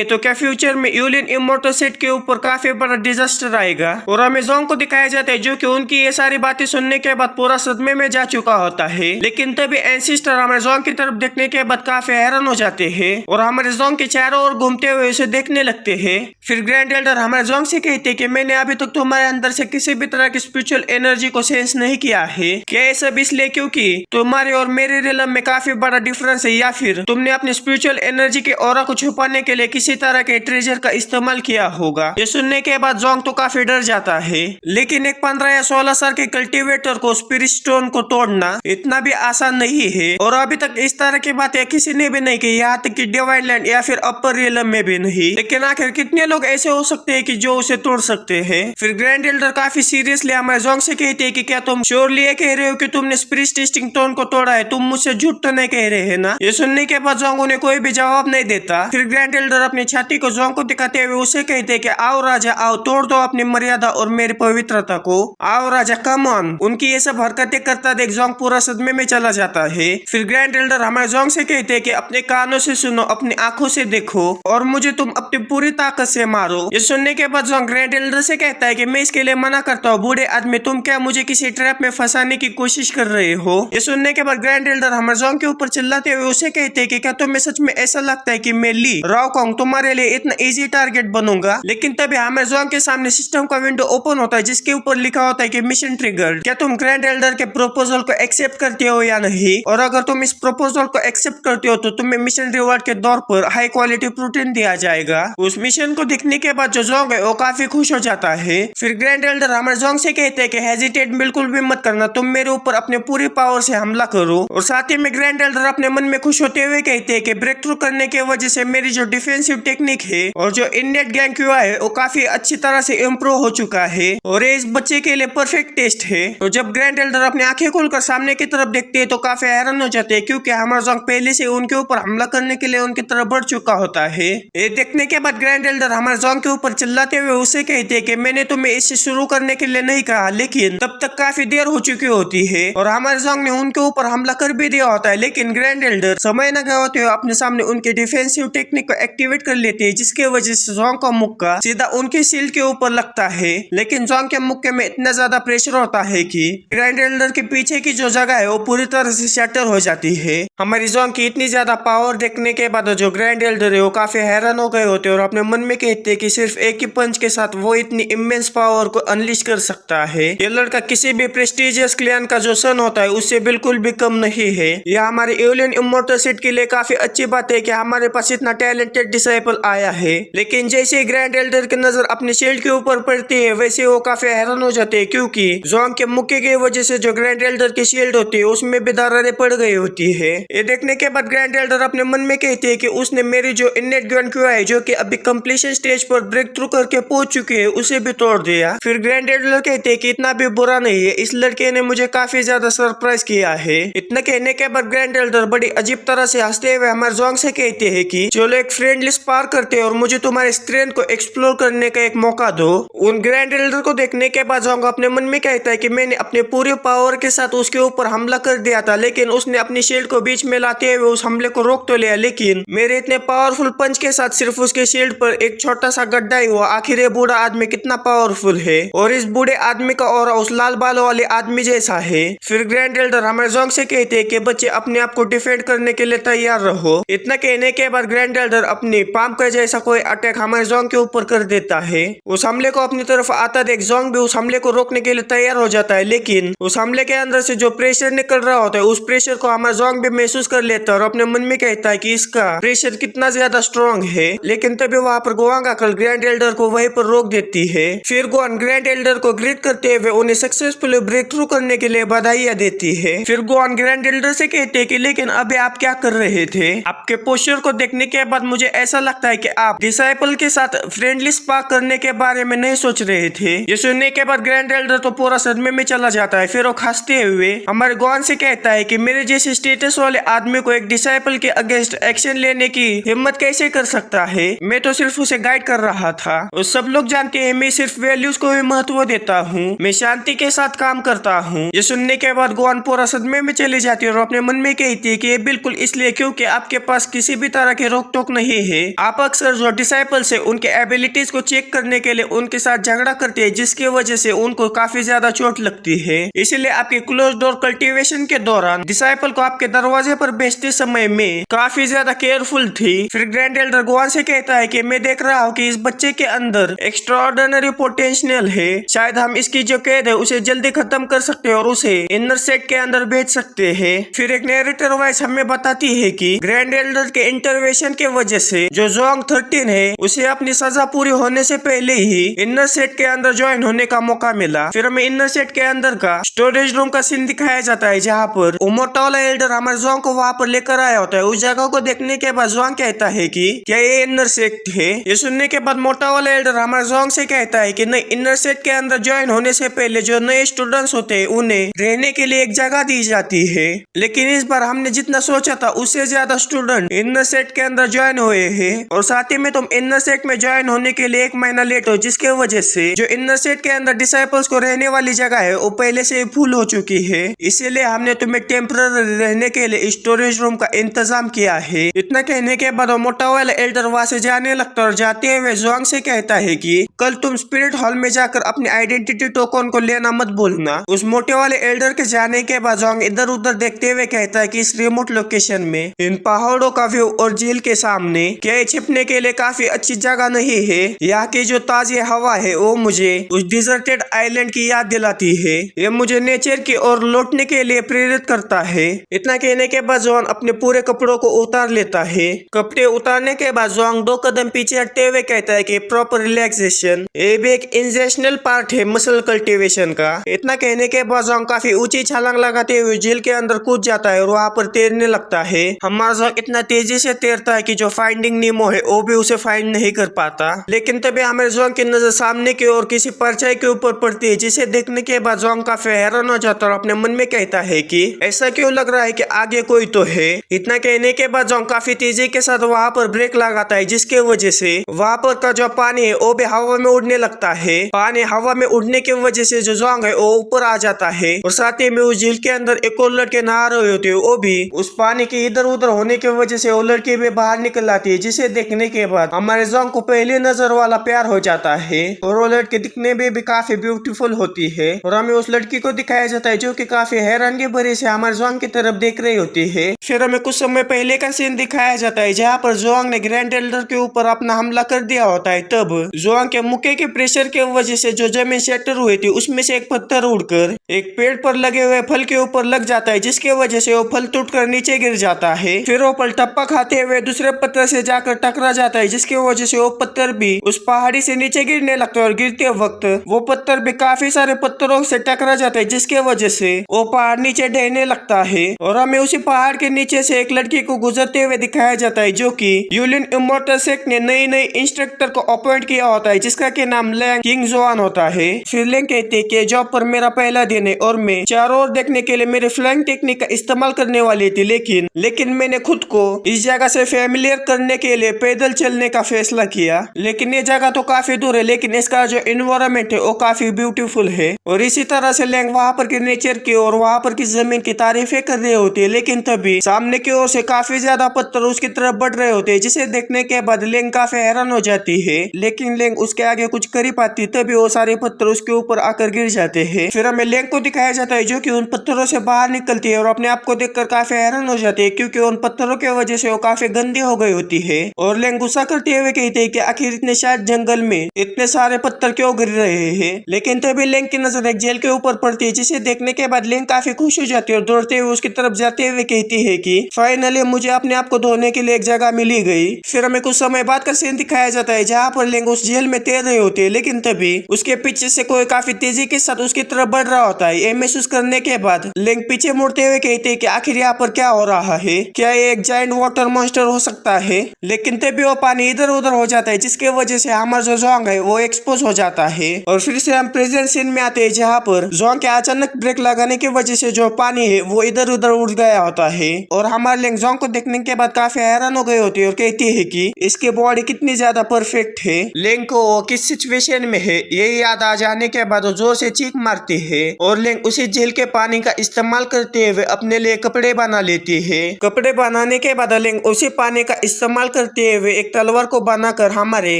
Speaker 1: तो क्या फ्यूचर में यूलियन इमोर्टल सेट के ऊपर काफी बड़ा डिजास्टर आएगा। और हमें जोंग को दिखाया जाता है जो कि उनकी ये सारी बातें सुनने के बाद पूरा सदमे में जा चुका होता है। लेकिन तभी एंसेस्टर हमारे जोंग की तरफ देखने के बाद काफी हैरान हो जाते हैं और हमारे जोंग के चारों ओर घूमते हुए उसे देखने लगते हैं। फिर ग्रैंड एल्डर हमारे जोंग से कहते हैं कि मैंने अभी तक तुम्हारे अंदर से किसी भी तरह की स्पिरिचुअल एनर्जी को सेंस नहीं किया है। क्या ये सब इसलिए क्योंकि तुम्हारे और मेरे रिलम में काफी बड़ा डिफरेंस है, या फिर तुमने अपनी स्पिरिचुअल एनर्जी के ऑरा को छुपाने के लिए किसी तरह के ट्रेजर का इस्तेमाल किया होगा। ये सुनने के बाद जोंग तो काफी डर जाता है, लेकिन एक 15 या 16 साल के कल्टीवेटर को स्पिरिट स्टोन को तोड़ना इतना भी आसान नहीं है। और अभी तक इस तरह की बातें किसी ने भी नहीं की, यहाँ तक कि डिवाइन लैंड या फिर अपर रिलम में भी नहीं। लेकिन आखिर कितने लोग ऐसे हो सकते हैं कि जो उसे तोड़ सकते हैं। फिर ग्रैंड एल्डर काफी सीरियसली हमारे जोंग से कहते हैं कि क्या तुम श्योरली ये कह रहे हो कि तुमने स्पिरिट टेस्टिंग स्टोन को तोड़ा है, तुम मुझसे झूठ तो नहीं कह रहे हैं ना। ये सुनने के बाद जोंग उन्हें कोई भी जवाब नहीं देता। फिर ग्रैंड एल्डर अपनी छाती को जोंग को दिखाते हुए उसे कहते हैं कि आओ राजा आओ, तोड़ दो अपनी मर्यादा और मेरी पवित्रता को, आओ राजा कम ऑन। उनकी ये सब हरकतें करता देख जोंग पूरा सदमे में चला जाता है। फिर ग्रैंड एल्डर हमारे जोंग से कहते हैं कि अपने कानों से सुनो, अपनी आंखों से देखो और मुझे तुम अपनी पूरी ताकत से मारो। ये सुनने के बाद जोंग ग्रैंड एल्डर से कहता है कि मैं इसके लिए मना करता हूँ, बूढ़े आदमी तुम क्या मुझे किसी ट्रैप में फंसाने की कोशिश कर रहे हो। ये सुनने के बाद ग्रैंड एल्डर हमारे जोंग के ऊपर चिल्लाते हुए उसे कहते हैं कि क्या तुम्हें सच में ऐसा लगता है कि मैं ली राओकोंग तुम्हारे लिए इतना इजी टारगेट बनूंगा। लेकिन तभी हमारे जोंग के सामने सिस्टम का विंडो ओपन होता है जिसके ऊपर लिखा होता है कि मिशन ट्रिगर्ड। क्या तुम ग्रैंड एल्डर के प्रपोजल को एक्सेप्ट करते हो या नहीं, और अगर तुम इस प्रपोजल को एक्सेप्ट करते हो तो तुम्हें मिशन रिवॉर्ड के तौर पर हाई क्वालिटी प्रोटीन दिया जाएगा। उस मिशन को देखने के बाद जो जोंग है वो काफी खुश हो जाता है। फिर ग्रैंड एल्डर हमारे जोंग से कहते हैं कि हेजिटेट बिल्कुल भी मत करना, तुम मेरे ऊपर अपने पूरी पावर से हमला करो। और साथ ही में ग्रैंड एल्डर अपने मन में खुश होते हुए कहते हैं कि ब्रेक थ्रू करने की वजह से मेरी जो डिफेंस डिफेंसिव टेक्निक है और जो इननेट गैंग क्यूआ है वो काफी अच्छी तरह से इम्प्रूव हो चुका है और ये इस बच्चे के लिए परफेक्ट टेस्ट है। तो जब ग्रैंड एल्डर अपनी आंखें खोलकर सामने की तरफ देखते हैं तो काफी हैरान हो जाते हैं क्योंकि हमारा जोंग पहले से उनके ऊपर हमला करने के लिए उनकी तरफ बढ़ चुका होता है। ये देखने के बाद ग्रैंड एल्डर हमारे जोंग के ऊपर चिल्लाते हुए उसे कहते हैं कि मैंने तुम्हें इसे शुरू करने के लिए नहीं कहा, लेकिन तब तक काफी देर हो चुकी होती है और हमारे जोंग ने उनके ऊपर हमला कर भी दिया होता है। लेकिन ग्रैंड एल्डर समय न गवाते हुए अपने सामने उनके डिफेंसिव टेक्निक को एक्टिवेट कर लेते हैं, जिसके वजह से जोंग का मुक्का सीधा उनके शील्ड के ऊपर लगता है। लेकिन जोंग के मुक्के में इतना ज्यादा प्रेशर होता है कि ग्रैंड एल्डर के पीछे की जो जगह है वो पूरी तरह से शटर हो जाती है। हमारी जोंग की इतनी ज्यादा पावर देखने के बाद जो ग्रैंड एल्डर है वो काफी हैरान हो गए होते और अपने मन में कहते हैं कि सिर्फ एक ही पंच के साथ वो इतनी इमेंस पावर को अनलिश कर सकता है। ये लड़का किसी भी प्रेस्टिजियस क्लैन का जो सन होता है उससे बिल्कुल भी कम नहीं है। यह हमारे एलियन इमोर्टल सेट के लिए काफी अच्छी बात है कि हमारे पास इतना टैलेंटेड डिसाइपल आया है। लेकिन जैसे ग्रैंड एल्डर की नजर अपने शील्ड के ऊपर पड़ती है वैसे वो काफी हैरान हो जाते हैं क्योंकि जोंग के मुक्के की वजह से जो ग्रैंड एल्डर की शील्ड होती है उसमें भी दरारें पड़ गई होती है। ये देखने के बाद ग्रैंड एल्डर अपने मन में कहते हैं कि उसने मेरी जो इननेट गन क्यू है जो कि अभी कंप्लीशन स्टेज पर ब्रेक थ्रू करके पहुंच चुकी है उसे भी तोड़ दिया। फिर ग्रैंड एल्डर कहते हैं कि इतना भी बुरा नहीं है, इस लड़के ने मुझे काफी ज्यादा सरप्राइज किया है। इतना कहने के बाद ग्रैंड एल्डर बड़ी अजीब तरह से हंसते हुए हमारे जोंग से कहते हैं कि चलो एक फ्रेंडली स्पार करते हैं और मुझे तुम्हारे स्ट्रेंथ को एक्सप्लोर करने का एक मौका दो। उन ग्रैंड एल्डर को देखने के बाद जोंग अपने मन में कहता है कि मैंने अपने पूरे पावर के साथ उसके ऊपर हमला कर दिया था, लेकिन उसने अपनी शील्ड को बीच में लाते हुए उस हमले को रोक तो लिया, लेकिन मेरे इतने पावरफुल पंच के साथ सिर्फ उसके शील्ड पर एक छोटा सा गड्ढा ही हुआ। आखिर ये बूढ़ा आदमी कितना पावरफुल है और इस बूढ़े आदमी का ऑरा उस लाल बालों वाले आदमी जैसा है। फिर ग्रैंड एल्डर हमारे जोंग से कहते हैं कि बच्चे अपने आप को डिफेंड करने के लिए तैयार रहो। इतना कहने के बाद ग्रैंड एल्डर अपनी पाम के जैसा कोई अटैक हमारे जोंग के ऊपर कर देता है। उस हमले को अपनी तरफ आता देख जोंग भी उस हमले को रोकने के लिए तैयार हो जाता है, लेकिन उस हमले के अंदर से जो प्रेशर निकल रहा होता है उस प्रेशर को हमारा जोंग भी महसूस कर लेता है और अपने मन में कहता है कि इसका प्रेशर कितना ज्यादा स्ट्रॉन्ग है। लेकिन तभी वहाँ पर गोवांग आकर ग्रैंड एल्डर को वहीं पर रोक देती है। फिर गोवान ग्रैंड एल्डर को ग्रीट करते हुए उन्हें सक्सेसफुली ब्रेक थ्रू करने के लिए बधाइयां देती है। फिर गोवान ग्रैंड एल्डर से कहते हैं कि लेकिन अभी आप क्या कर रहे थे? आपके पोस्चर को देखने के बाद मुझे ऐसा लगता है कि आप डिसाइपल के साथ फ्रेंडली स्पार्क करने के बारे में नहीं सोच रहे थे। ये सुनने के बाद ग्रैंड एल्डर तो पूरा सदमे में चला जाता है। फिर वो हंसते हुए हमारे गोवान से कहता है कि मेरे जैसे स्टेटस वाले आदमी को एक डिसाइपल के अगेंस्ट एक्शन लेने की हिम्मत कैसे कर सकता है? मैं तो सिर्फ उसे गाइड कर रहा था और सब लोग जानते हैं मैं सिर्फ वैल्यूज को भी महत्व देता हूँ, मैं शांति के साथ काम करता हूँ। ये सुनने के बाद गोवान पूरा सदमे में चली जाती है और अपने मन में कहती है कि ये बिल्कुल इसलिए क्योंकि आपके पास किसी भी तरह की रोक टोक नहीं है। आप अक्सर जो डिसाइपल से उनके एबिलिटीज को चेक करने के लिए उनके साथ झगड़ा करते हैं, जिसकी वजह से उनको काफी ज्यादा चोट लगती है। इसलिए आपके क्लोज डोर कल्टीवेशन के दौरान डिसाइपल को आपके दरवाजे पर बेचते समय में काफी ज्यादा केयरफुल थी। फिर ग्रैंड एल्डर गोवान से कहता है कि मैं देख रहा हूँ कि इस बच्चे के अंदर एक्स्ट्राऑर्डिनरी पोटेंशियल है, शायद हम इसकी जो कैद है उसे जल्दी खत्म कर सकते हैं और उसे इनर सेट के अंदर भेज सकते हैं। फिर एक नैरेटर वॉइस हमें बताती है कि ग्रैंड एल्डर के इंटरवेंशन के वजह से जो जोंग 13 है उसे अपनी सजा पूरी होने से पहले ही इनर सेट के अंदर ज्वाइन होने का मौका मिला। फिर हमें इनर सेट के अंदर का स्टोरेज रूम का सीन दिखाया जाता है जहाँ पर उमोटोला एल्डर हमारे जोंग को वहाँ पर लेकर आया होता है। उस जगह को देखने के बाद जोंग कहता है कि क्या ये इनर सेट है? ये सुनने के बाद मोटा वाला एल्डर हमारे जोंग से कहता है कि नहीं, इनर सेट के अंदर ज्वाइन होने से पहले जो नए स्टूडेंट्स होते हैं उन्हें रहने के लिए एक जगह दी जाती है, लेकिन इस बार हमने जितना सोचा था उससे ज्यादा स्टूडेंट इनर सेट के अंदर ज्वाइन हुए हैं और साथ ही में तुम इनर सेट में ज्वाइन होने के लिए 1 महीना लेट हो, जिसके वजह से जो इनर सेट के अंदर डिसाइपल्स को रहने वाली जगह है वो पहले से ही फुल हो चुकी है। इसीलिए हमने तुम्हें टेम्पररी रहने के लिए स्टोरेज रूम का इंतजाम किया है। इतना कहने के बाद मोटा वाला एल्डर वहां से जाने लगता है और जाते हुए जोंग से कहता है कि कल तुम स्पिरिट हॉल में जाकर अपनी आइडेंटिटी टोकन को लेना मत भूलना। उस मोटे वाले एल्डर के जाने के बाद जोंग इधर उधर देखते हुए कहता है कि इस रिमोट लोकेशन में इन पहाड़ों का व्यू और झील के सामने क्या ये छिपने के लिए काफी अच्छी जगह नहीं है? यहाँ की जो ताजी हवा है वो मुझे उस डिजर्टेड आइलैंड की याद दिलाती है। ये मुझे नेचर की ओर लौटने के लिए प्रेरित करता है। इतना कहने के बाद जोंग अपने पूरे कपड़ों को उतार लेता है। कपड़े उतारने के बाद जोंग 2 कदम पीछे हटते हुए कहता है कि प्रॉपर रिलैक्सेशन ये भी एक इंजेशनल पार्ट है मसल कल्टीवेशन का। इतना कहने के बाद जोंग काफी ऊंची छलांग लगाते हुए झील के अंदर कूद जाता है और वहाँ पर तैरने लगता है। हमारा जोंग इतना तेजी से तैरता है कि जो फाइंडिंग फाइंडिंग नीमो है वो भी उसे फाइंड नहीं कर पाता। लेकिन तभी हमारे जोंग की नजर सामने की ओर किसी परछाई के ऊपर पड़ती है, जिसे देखने के बाद जोंग काफी हैरान हो जाता है और अपने मन में कहता है कि ऐसा क्यों लग रहा है कि आगे कोई तो है। इतना कहने के बाद जोंग काफी तेजी के साथ वहाँ पर ब्रेक लगाता है, जिसके वजह से वहाँ पर का जो पानी है वो भी हवा में उड़ने लगता है। पानी हवा में उड़ने की वजह से जो जोंग है वो ऊपर आ जाता है और साथ ही में उस झील के अंदर एक और लड़के नहा रहे होते हैं, वो भी उस पानी के इधर उधर होने की वजह से वो लड़की भी बाहर निकल आती है, जिसे देखने के बाद हमारे जोंग को पहली नजर वाला प्यार हो जाता है। और वो लड़की दिखने में भी काफी ब्यूटीफुल होती है और हमें उस लड़की को दिखाया जाता है जो कि काफी हैरानगी भरी से हमारे जोंग की तरफ देख रही होती है। फिर हमें कुछ समय पहले का सीन दिखाया जाता है जहाँ पर जोंग ने ग्रैंड एल्डर के ऊपर अपना हमला कर दिया होता है। तब जोंग के मुक्के के प्रेशर की वजह से जो जमीन शेटर हुई थी उसमें से एक पत्थर उड़कर एक पेड़ पर लगे हुए फल के ऊपर लग जाता है, जिसकी वजह से वो फल टूटकर नीचे गिर जाता है। फिर वो फल टप्पा खाते हुए दूसरे पत्थर से जाकर टकरा जाता है, जिसकी वजह से वो पत्थर भी उस पहाड़ी से नीचे गिरने लगता है और गिरते वक्त वो पत्थर भी काफी सारे पत्थरों से टकरा जाता है, जिसके वजह से वो पहाड़ नीचे ढहने लगता है। और हमें उसी पहाड़ के नीचे से एक लड़की को गुजरते हुए दिखाया जाता है जो कि यूलिन इमोर्टल सेक्ट ने नई इंस्ट्रक्टर को अपॉइंट किया होता है, जिसका के नाम लैंग किंग जोआन होता है। फिर लैंग कहते हैं कि जॉब पर मेरा पहला दिन है और मैं चारों ओर देखने के लिए मेरे फ्लाइंग टेक्निक का इस्तेमाल करने वाली थी, लेकिन मैंने खुद को इस जगह से फैमिलियर करने के लिए पैदल चलने का फैसला किया। लेकिन ये जगह तो काफी दूर है, लेकिन इसका जो एनवायरनमेंट है वो काफी ब्यूटीफुल है। और इसी तरह से लैंग वहाँ पर के नेचर की और वहाँ पर की जमीन की तारीफें कर रहे होते हैं। लेकिन तभी सामने की ओर से काफी ज्यादा पत्थर उसकी तरफ बढ़ रहे होते हैं, जिसे देखने के बाद लैंग काफी हैरान हो जाती है। लेकिन लैंग उसके आगे कुछ कर ही पाती, तभी वो सारे पत्थर उसके ऊपर आकर गिर जाते हैं। फिर हमें लैंग को दिखाया जाता है जो कि उन पत्थरों से बाहर निकलती है और अपने आप को देखकर काफी हैरान हो जाती है, क्योंकि उन पत्थरों की वजह से वो काफी गंदी हो गई होती है। और लैंग गुस्सा करते हुए कहते हैं कि आखिर इतने शायद जंगल में इतने सारे पत्थर क्यों गिर रहे हैं। लेकिन तभी लैंग की नजर एक जेल के ऊपर पड़ती है, जिसे देखने के बाद लैंग काफी खुश हो जाती है और दौड़ते हुए उसकी तरफ जाते हुए कहती है कि फाइनली मुझे अपने आप को धोने के लिए एक जगह मिली गई। फिर हमें कुछ समय बाद का सीन दिखाया जाता है जहाँ पर लैंग उस जेल में तैर रहे होते हैं, लेकिन तभी उसके पीछे से कोई काफी तेजी के साथ उसकी तरफ बढ़ रहा होता है। ये महसूस करने के बाद लैंग पीछे मुड़ते हुए कहते हैं कि आखिर यहाँ पर क्या हो रहा है, क्या ये एक जायंट वाटर मॉन्स्टर हो सकता है। लेकिन तभी वो पानी इधर उधर हो जाता है, जिसके वजह से हमारा जो जोंग है वो एक्सपोज हो जाता है। और फिर से हम प्रेजेंट सीन में आते हैं जहाँ पर जोंग के अचानक ब्रेक लगाने की वजह से जो पानी है वो इधर उधर उड़ गया होता है। और हमारे लैंग जोंग को देखने के बाद काफी हैरान हो गई होती है और कहती है कि इसकी बॉडी कितनी ज्यादा परफेक्ट है। लैंग को वो किस सिचुएशन में है ये याद आ जाने के बाद वो जोर से चीख मारती है और लैंग उसी झील के पानी का इस्तेमाल करते हुए अपने लिए कपड़े बना लेती है। कपड़े बनाने के बाद लैंग उसी पानी का इस्तेमाल करते हुए एक तलवार को बनाकर हमारे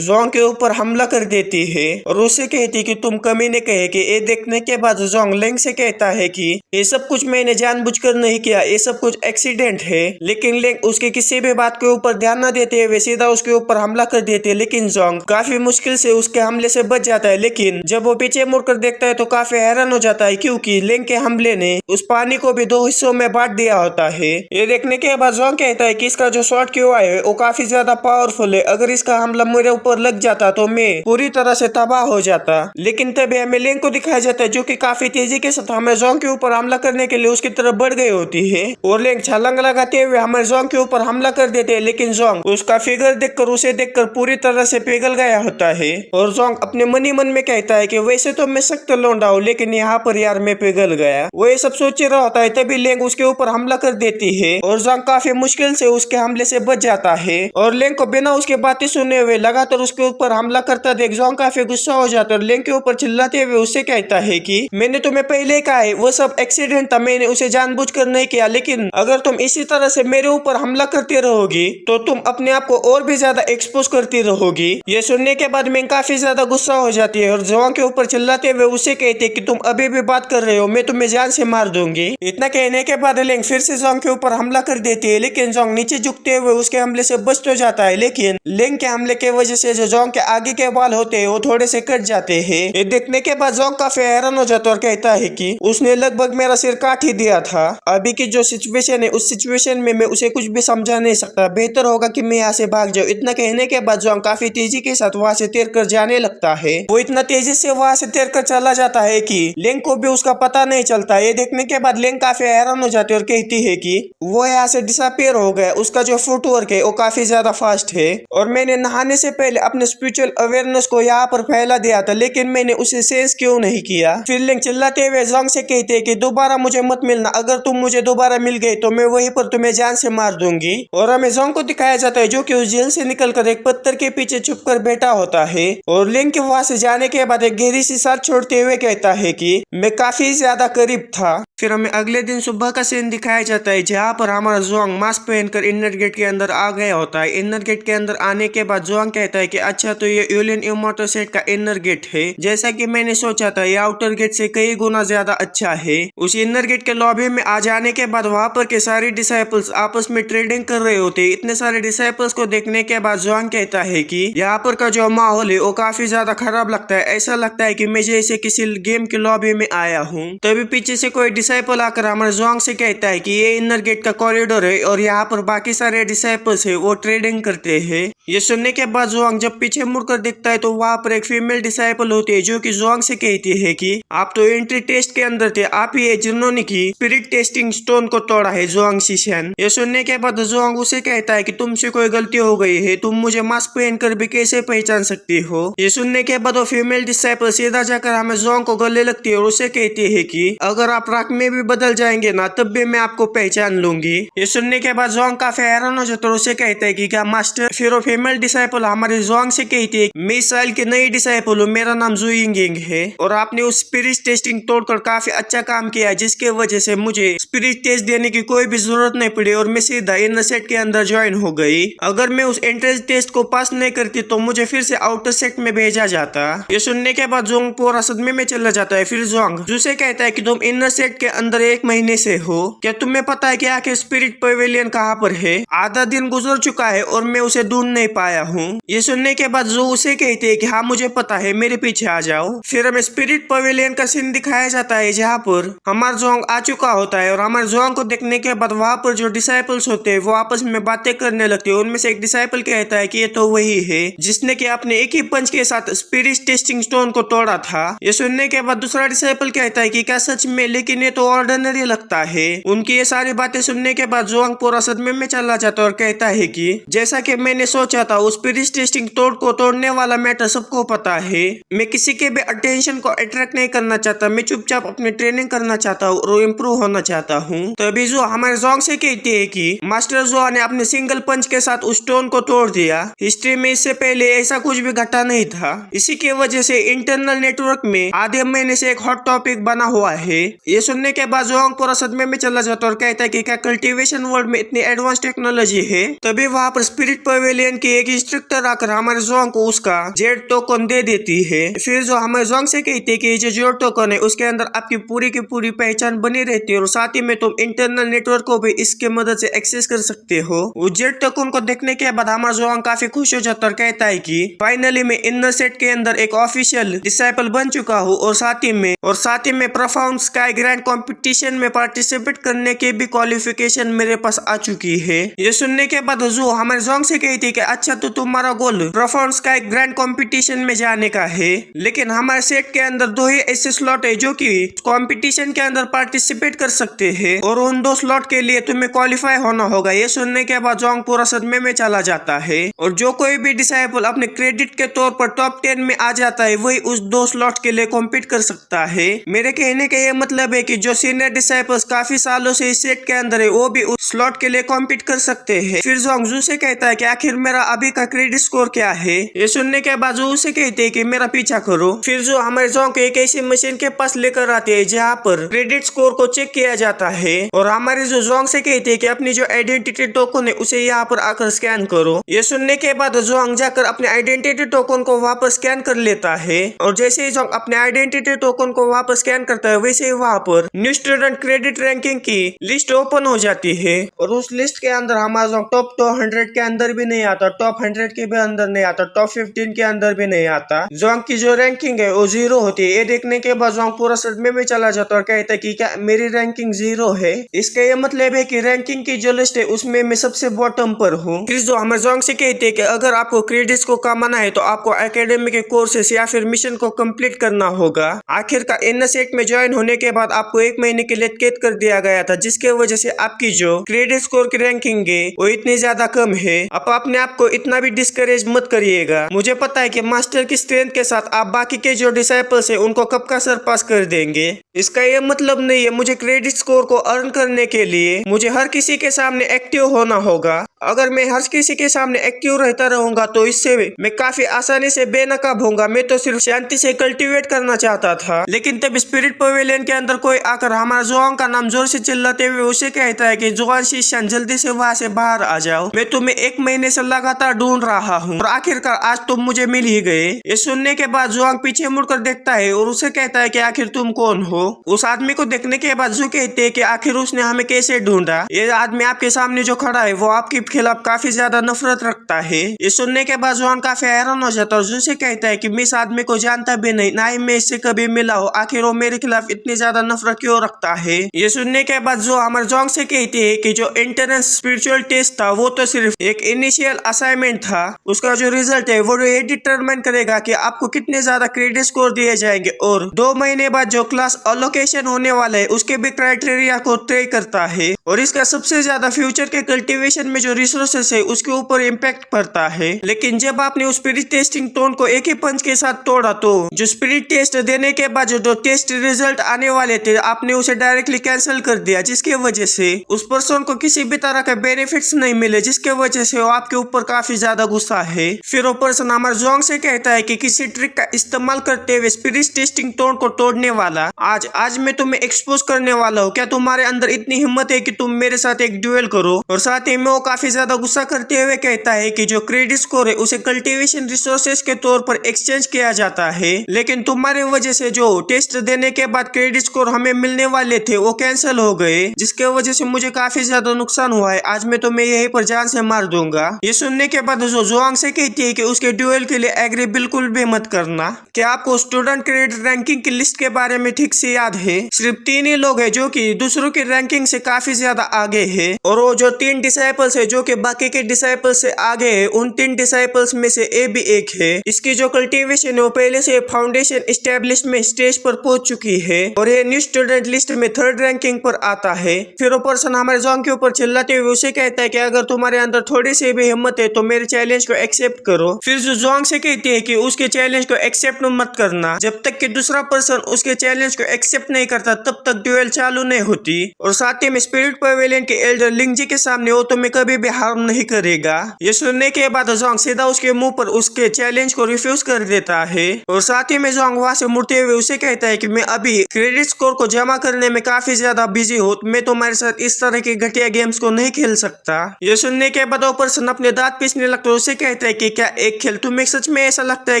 Speaker 1: जोंग के ऊपर हमला कर देती है और उससे कहती कि तुम कमीने कहे कि ये देखने के बाद जोंग लैंग से कहता है कि ये सब कुछ मैंने जानबूझकर नहीं किया, ये सब कुछ एक्सीडेंट है। लेकिन लैंग उसके किसी भी बात के ऊपर ध्यान न देते हुए सीधा उसके ऊपर हमला कर देती है। लेकिन जोंग काफी मुश्किल से उसके हमले से बच जाता है, लेकिन जब वो पीछे मुड़कर देखता है तो काफी हैरान हो जाता है, क्योंकि लैंग के हमले ने उस पानी को भी दो हिस्सों में बांट दिया होता है। ये देखने के बाद जोंग कहता है कि इसका जो शॉट क्यों है वो काफी ज्यादा पावरफुल है, अगर इसका हमला मेरे ऊपर लग जाता तो मैं पूरी तरह से तबाह हो जाता। लेकिन तभी हमें लैंग को दिखाया जाता है जो कि काफी तेजी के साथ हमें जोंग के ऊपर हमला करने के लिए उसकी तरफ बढ़ गई होती है और लैंग छलांग लगाते हुए हमारे जोंग के ऊपर हमला कर देते हैं। लेकिन जोंग उसका फिगर देखकर उसे देखकर पूरी तरह से पिघल गया होता है और जोंग अपने मन ही मन में कहता है कि वैसे तो मैं सख्त लौंडा हूँ, लेकिन यहाँ पर यार मैं पिघल गया। वो ये सब सोच रहा होता है, तभी लैंग उसके ऊपर हमला कर देती है और जोंग काफी मुश्किल से उसके हमले से बच जाता है। और लैंग को बिना उसकी बातें सुने हुए लगातार उसके ऊपर हमला करता देख जोंग काफी गुस्सा हो जाता है और लैंग के ऊपर चिल्लाते हुए उससे कहता है कि मैंने तुम्हें पहले कहा है वो सब एक्सीडेंट था, मैंने उसे जानबूझकर नहीं किया, लेकिन अगर तुम इसी तरह से मेरे ऊपर हमला करती रहोगी तो तुम अपने आप को और भी ज्यादा एक्सपोज करती रहोगी। ये सुनने के बाद मैं काफी ज्यादा गुस्सा हो जाती है और जोंग के ऊपर चिल्लाते हुए उसे कहते कि तुम अभी भी बात कर रहे हो, मैं तुम्हें जान से मार दूंगी। इतना कहने के बाद लैंग फिर से जोंग के ऊपर हमला कर देती है, लेकिन जोंग नीचे झुकते हुए उसके हमले से बच तो जाता है। लेकिन लैंग के हमले के वजह से जो जोंग के आगे के बाल होते हैं वो थोड़े से कट जाते हैं। ये देखने के बाद जोंग काफी हैरान हो जाता है और कहता है कि उसने लगभग मेरा सिर काट ही दिया था। अभी की जो सिचुएशन है उस सिचुएशन में मैं उसे कुछ भी समझा नहीं सकता, बेहतर होगा कि मैं यहाँ से भाग जाऊँ। इतना कहने के बाद जोंग काफी तेजी के साथ वहाँ से तैर कर जाने लगता है। वो इतना तेजी से वहाँ से तैर कर चला जाता है कि लैंग को भी उसका पता नहीं चलता। ये देखने के बाद लैंग काफी हैरान हो जाती है और कहती है कि वो यहाँ से डिसअपियर हो गया, उसका जो फुटवर्क है वो काफी काफी ज्यादा फास्ट है और मैंने नहाने से पहले अपने स्पिरिचुअल अवेयरनेस को यहाँ पर फैला दिया था, लेकिन मैंने उसे सेंस क्यों नहीं किया। फिर लिंक चिल्लाते हुए जोंग से कहते हैं कि दोबारा मुझे मत मिलना, अगर तुम मुझे दोबारा मिल गई तो मैं वहीं पर तुम्हें जान से मार दूंगी। और हमें जोंग को दिखाया जाता है जो कि उस जेल से निकलकर एक पत्थर के पीछे छुप कर बैठा होता है और लिंक के वहां से जाने के बाद एक गहरी सी सांस छोड़ते हुए कहता है कि मैं काफी ज्यादा करीब था। फिर हमें अगले दिन सुबह का सीन दिखाया जाता है जहाँ पर हमारा जोंग मास्क पहनकर इनर गेट के अंदर आ गया होता है। इनर गेट के अंदर आने के बाद जोंग कहता है कि अच्छा तो ये यूलियन इमोर्टल सेट का इनर गेट है, जैसा कि मैंने सोचा था ये आउटर गेट से कई गुना ज्यादा अच्छा है। उस इनर गेट के लॉबी में आ जाने के बाद वहाँ पर के सारे डिसाइपल्स आपस में ट्रेडिंग कर रहे होते। इतने सारे डिसाइपल्स को देखने के बाद जोंग कहता है कि यहाँ पर का जो माहौल है वो काफी ज्यादा खराब लगता है, ऐसा लगता है कि मैं जैसे किसी गेम के लॉबी में आया हूँ। तभी पीछे से कोई डिसाइपल आकर हमारे जोंग से कहता है कि ये इनर गेट का कॉरिडोर है और यहाँ पर बाकी सारे डिसाइपल्स है वो ट्रेडिंग करते हैं। ये सुनने के बाद जोंग जब पीछे मुड़कर देखता है तो वहाँ पर एक फीमेल डिसाइपल होती है जो कि जोंग से कहती है कि आप तो एंट्री टेस्ट के अंदर थे, आप ही है जिन्होंने की स्पिरिट टेस्टिंग स्टोन को तोड़ा है जोंग शिशन। ये सुनने के बाद जोंग उसे कहता है कि तुमसे कोई गलती हो गई है, तुम मुझे मास्क पहनकर भी कैसे पहचान सकती हो। ये सुनने के बाद वो फीमेल डिसाइपल सीधा जाकर हमें जोंग को गले लगती है और उसे कहती है कि अगर आप राख में भी बदल जाएंगे ना तब भी मैं आपको पहचान लूंगी। ये सुनने के बाद जोंग काफी हैरान हो जाता है और उसे कहता है कि क्या मास्टर। फिर वो फीमेल डिसाइपल हमारे जोंग से कहती है मैं इस साल की नई डिसाइपल हूँ, मेरा नाम जुइंगिंग है और आपने उस स्पिरिट टेस्टिंग तोड़कर काफी अच्छा काम किया जिसके वजह से मुझे स्पिरिट टेस्ट देने की कोई भी जरूरत नहीं पड़ी और मैं सीधा इनर सेट के अंदर ज्वाइन हो गई। अगर मैं उस एंट्रेंस टेस्ट को पास नहीं करती तो मुझे फिर से आउटर सेट में भेजा जाता। ये सुनने के बाद जोंग पूरा सदमे में चला जाता है। फिर जोंग जिसे कहता है कि तुम इनर सेट के अंदर 1 महीने से हो, क्या तुम्हें पता है कि आखिर स्पिरिट पवेलियन कहाँ पर है? आधा दिन गुजर चुका है और मैं उसे ढूंढ नहीं पाया हूँ। ये सुनने के बाद जो उसे कहते हैं कि हाँ मुझे पता है, मेरे पीछे आ जाओ। फिर हमें स्पिरिट पवेलियन का सीन दिखाया जाता है जहाँ पर हमारा जोंग आ चुका होता है और हमारे जोंग को देखने के बाद वहाँ पर जो डिसाइपल्स होते हैं वो आपस में बातें करने लगते हैं। उनमें से एक डिसाइपल कहता है कि ये तो वही है जिसने कि अपने एक ही पंच के साथ स्पिरिट टेस्टिंग स्टोन को तोड़ा था। ये सुनने के बाद दूसरा डिसाइपल कहता है कि क्या सच में, लेकिन ये तो ऑर्डिनरी लगता है। उनकी ये सारी बातें सुनने के बाद जोंग पूरा सदमे में चला जाता है और कहता है कि जैसा कि मैंने सोचा था उस स्पिरिट टेस्टिंग तोड़ को तोड़ने वाला मैटर सबको पता है। मैं किसी के भी अटेंशन को अट्रैक्ट नहीं करना चाहता, मैं चुपचाप अपनी ट्रेनिंग करना चाहता हूँ और इम्प्रूव होना चाहता हूँ। तभी जो हमारे जोंग से कहते हैं कि मास्टर जो ने अपने सिंगल पंच के साथ उस स्टोन को तोड़ दिया। हिस्ट्री में इससे पहले ऐसा कुछ भी घटा नहीं था। इसी की वजह से इंटरनल नेटवर्क में आधे महीने से एक हॉट टॉपिक बना हुआ है। ये सुनने के बाद जोंग पूरा सदमे में चला जाता और कहता है कि क्या कल्टीवेशन वर्ल्ड में इतनी एडवांस टेक्नोलॉजी है। तभी वहाँ पर स्पिरिट पवेलियन की एक इंस्ट्रक्टर आकर हमारे जोंग को उसका जेड टोकन दे देती है। फिर जो हमारे जोंग से कहती है कि जो जेड टोकन है उसके अंदर आपकी पूरी की पूरी पहचान बनी रहती है और साथ ही में तुम इंटरनल नेटवर्क को भी इसके मदद से एक्सेस कर सकते हो। उस जेड टोकन को देखने के बाद हमारा जोंग काफी खुश हो जाता और कहता है कि फाइनली मैं इनर सेट के अंदर एक ऑफिशियल डिसाइपल बन चुका हूँ और साथ ही में प्रोफाउंड स्काई ग्रैंड कंपटीशन में पार्टिसिपेट करने की भी क्वालिफिकेशन मेरे पास आ चुकी है। ये सुनने के बाद जो हमारे जोंग से कहती है कि अच्छा तो तुम्हारा गोल प्रोफाउंड स्काई ग्रैंड कंपटीशन में जाने का है, लेकिन हमारे सेट के अंदर 2 ही ऐसे स्लॉट है जो कि कंपटीशन के अंदर पार्टिसिपेट कर सकते हैं और उन 2 स्लॉट के लिए तुम्हें क्वालिफाई होना होगा। ये सुनने के बाद जोंग पूरा सदमे में चला जाता है और जो कोई भी डिसाइपल अपने क्रेडिट के तौर पर टॉप 10 में आ जाता है वही उस 2 स्लॉट के लिए कॉम्पीट कर सकता है। मेरे कहने का ये मतलब है कि जो सीनियर डिसाइपल्स काफी सालों से इस सेट के अंदर है वो भी उस स्लॉट के लिए कॉम्पीट कर सकते हैं। फिर जोंग जू से कहता है कि आखिर मेरा अभी का क्रेडिट स्कोर क्या है। ये सुनने के बाद जो उसे कहते हैं कि मेरा पीछा करो। फिर जो हमारे जोंग को एक ऐसी मशीन के पास लेकर आते हैं जहाँ पर क्रेडिट स्कोर को चेक किया जाता है और हमारे जो जोंग से कहते हैं कि अपनी जो आइडेंटिटी टोकन है उसे यहाँ पर आकर स्कैन करो। ये सुनने के बाद जोंग जाकर अपने आइडेंटिटी टोकन को वापस स्कैन कर लेता है और जैसे ही जोंग अपने आइडेंटिटी टोकन को वापस स्कैन करता है वैसे ही वहाँ पर न्यू स्टूडेंट क्रेडिट रैंकिंग की लिस्ट ओपन हो जाती है और उस लिस्ट के अंदर हमारा जोंग टॉप 200 के अंदर भी नहीं आता आता, टॉप 100 के भी अंदर नहीं आता, टॉप 15 के अंदर भी नहीं आता। जोंग की जो रैंकिंग है वो 0 होती है। ये देखने के बाद जोंग पूरा सदमे में चला जाता है और कहता है कि क्या मेरी रैंकिंग 0 है। इसका ये मतलब है कि रैंकिंग की जो लिस्ट है उसमें मैं सबसे बॉटम पर हूँ। फिर जो हमारे जोंग से कहते हैं कि अगर आपको क्रेडिट्स को कमाना है तो आपको एकेडमी के कोर्सेस या फिर मिशन को कंप्लीट करना होगा। आखिरकार एनएसएट में ज्वाइन होने के बाद आपको 1 महीने के लिए कैद कर दिया गया था, जिसके वजह से आपकी जो क्रेडिट स्कोर की रैंकिंग है वो इतनी ज्यादा कम है। आप अपने आप को इतना भी डिस्करेज मत करिएगा। मुझे पता है कि मास्टर की स्ट्रेंथ के साथ आप बाकी के जो डिसाइपल्स है उनको कब का सरपास कर देंगे। इसका ये मतलब नहीं है मुझे क्रेडिट स्कोर को अर्न करने के लिए मुझे हर किसी के सामने एक्टिव होना होगा। अगर मैं हर किसी के सामने एक्टिव रहता रहूंगा तो इससे मैं काफी आसानी से बेनकाब होऊंगा। मैं तो सिर्फ शांति से कल्टीवेट करना चाहता था। लेकिन तब स्पिरिट पवेलियन के अंदर कोई आकर हमारा जोंग का नाम जोर से चिल्लाते हुए उसे कहता है कि जोआन शिशान जल्दी से वहाँ से बाहर आ जाओ, मैं तुम्हें 1 महीने से लगातार ढूंढ रहा हूँ और आखिरकार आज तुम मुझे मिल ही गए। ये सुनने के बाद जोंग पीछे मुड़कर देखता है और उसे कहता है कि आखिर तुम कौन हो। उस आदमी को देखने के बाद जो कहते हैं कि आखिर उसने हमें कैसे ढूंढा। ये आदमी आपके सामने जो खड़ा है वो आपके खिलाफ काफी ज्यादा नफरत रखता है। ये सुनने के बाद जोन काफी हैरान हो जाता है और उसे कहता है कि मैं इस आदमी को जानता भी नहीं, ना ही मैं इससे कभी मिला हूँ, आखिर वो मेरे खिलाफ इतनी ज्यादा नफरत क्यों रखता है। ये सुनने के बाद जो हमारे जोंग से कहती है कि जो एंट्रेंस स्पिरिचुअल टेस्ट था वो तो सिर्फ एक इनिशियल असाइनमेंट था, उसका जो रिजल्ट है वो ये डिटरमाइन करेगा कि आपको कितने ज्यादा क्रेडिट स्कोर दिए जाएंगे और 2 महीने बाद जो क्लास अलोकेशन होने वाला है उसके भी क्राइटेरिया को तय करता है और इसका सबसे ज्यादा फ्यूचर के कल्टीवेशन में जो रिसोर्सेस है उसके ऊपर इम्पैक्ट पड़ता है। लेकिन जब आपने उस स्पिरिट टेस्टिंग टोन को एक ही पंच के साथ तोड़ा तो जो स्पिरिट टेस्ट देने के बाद जो टेस्ट रिजल्ट आने वाले थे आपने उसे डायरेक्टली कैंसिल कर दिया, जिसके वजह से उस पर्सन को किसी भी तरह के बेनिफिट्स नहीं मिले, जिसके वजह से वो आपके ऊपर काफी ज्यादा गुस्सा है। फिर वो पर्सन हमारे जोंग से कहता है कि किसी ट्रिक का इस्तेमाल करते हुए स्पिरिट टेस्टिंग टोन को तोड़ने वाला आज मैं तुम्हें एक्सपोज करने वाला हूँ। क्या तुम्हारे अंदर इतनी हिम्मत है कि तुम मेरे साथ एक ड्यूएल करो। और साथ ही में वो काफी ज्यादा गुस्सा करते हुए कहता है कि जो क्रेडिट स्कोर है उसे कल्टीवेशन रिसोर्सेज के तौर पर एक्सचेंज किया जाता है, लेकिन तुम्हारे वजह से जो टेस्ट देने के बाद क्रेडिट स्कोर हमें मिलने वाले थे वो कैंसिल हो गए, जिसके वजह से मुझे काफी ज्यादा नुकसान हुआ है। आज मैं तुम्हें यहीं पर जान से मार दूंगा। ये सुनने के बाद जो जोंग से कहती है कि उसके ड्यूएल के लिए एग्री बिल्कुल भी मत करना। क्या आपको स्टूडेंट क्रेडिट रैंकिंग की लिस्ट के बारे में ठीक से याद है? सिर्फ 3 ही लोग हैं जो कि दूसरों की रैंकिंग से काफी ज्यादा आगे है और वो जो 3 डिसाइपल्स है जो कि बाकी के डिसाइपल्स से आगे है, उन 3 डिसाइपल्स में से ए भी एक है। इसकी जो कल्टीवेशन है वो पहले से फाउंडेशन एस्टेब्लिशमेंट स्टेज पर पहुंच चुकी है और ये न्यू स्टूडेंट लिस्ट में 3rd रैंकिंग पर आता है। फिर वो पर्सन हमारे जोंग के ऊपर चिल्लाते हुए उसे कहता है कि अगर तुम्हारे अंदर थोड़ी सी भी हिम्मत है तो मेरे चैलेंज को एक्सेप्ट करो। फिर जो जोंग से कहती है कि उसके चैलेंज को एक्सेप्ट मत करना, जब तक कि दूसरा पर्सन उसके चैलेंज को एक्सेप्ट नहीं करता तब तक ड्यूएल चालू नहीं होती। और साथ ही में स्पिरिट पवेलियन के एल्डर लिंगजी के सामने वो तुम्हें कभी भी हार्म नहीं करेगा। ये सुनने के बाद जोंग सीधा उसके मुंह पर उसके चैलेंज को रिफ्यूज कर देता है और साथ ही में जोंग वहां से मुड़ते हुए उसे कहता है कि मैं अभी क्रेडिट स्कोर को जमा करने में काफी ज्यादा बिजी हूँ, मैं तुम्हारे साथ इस तरह के घटिया गेम्स को नहीं खेल सकता। ये सुनने के बाद वो पर्सन अपने दांत पीसने लगता है। उसे कहता है कि क्या एक खेल, तुम्हें सच में ऐसा लगता है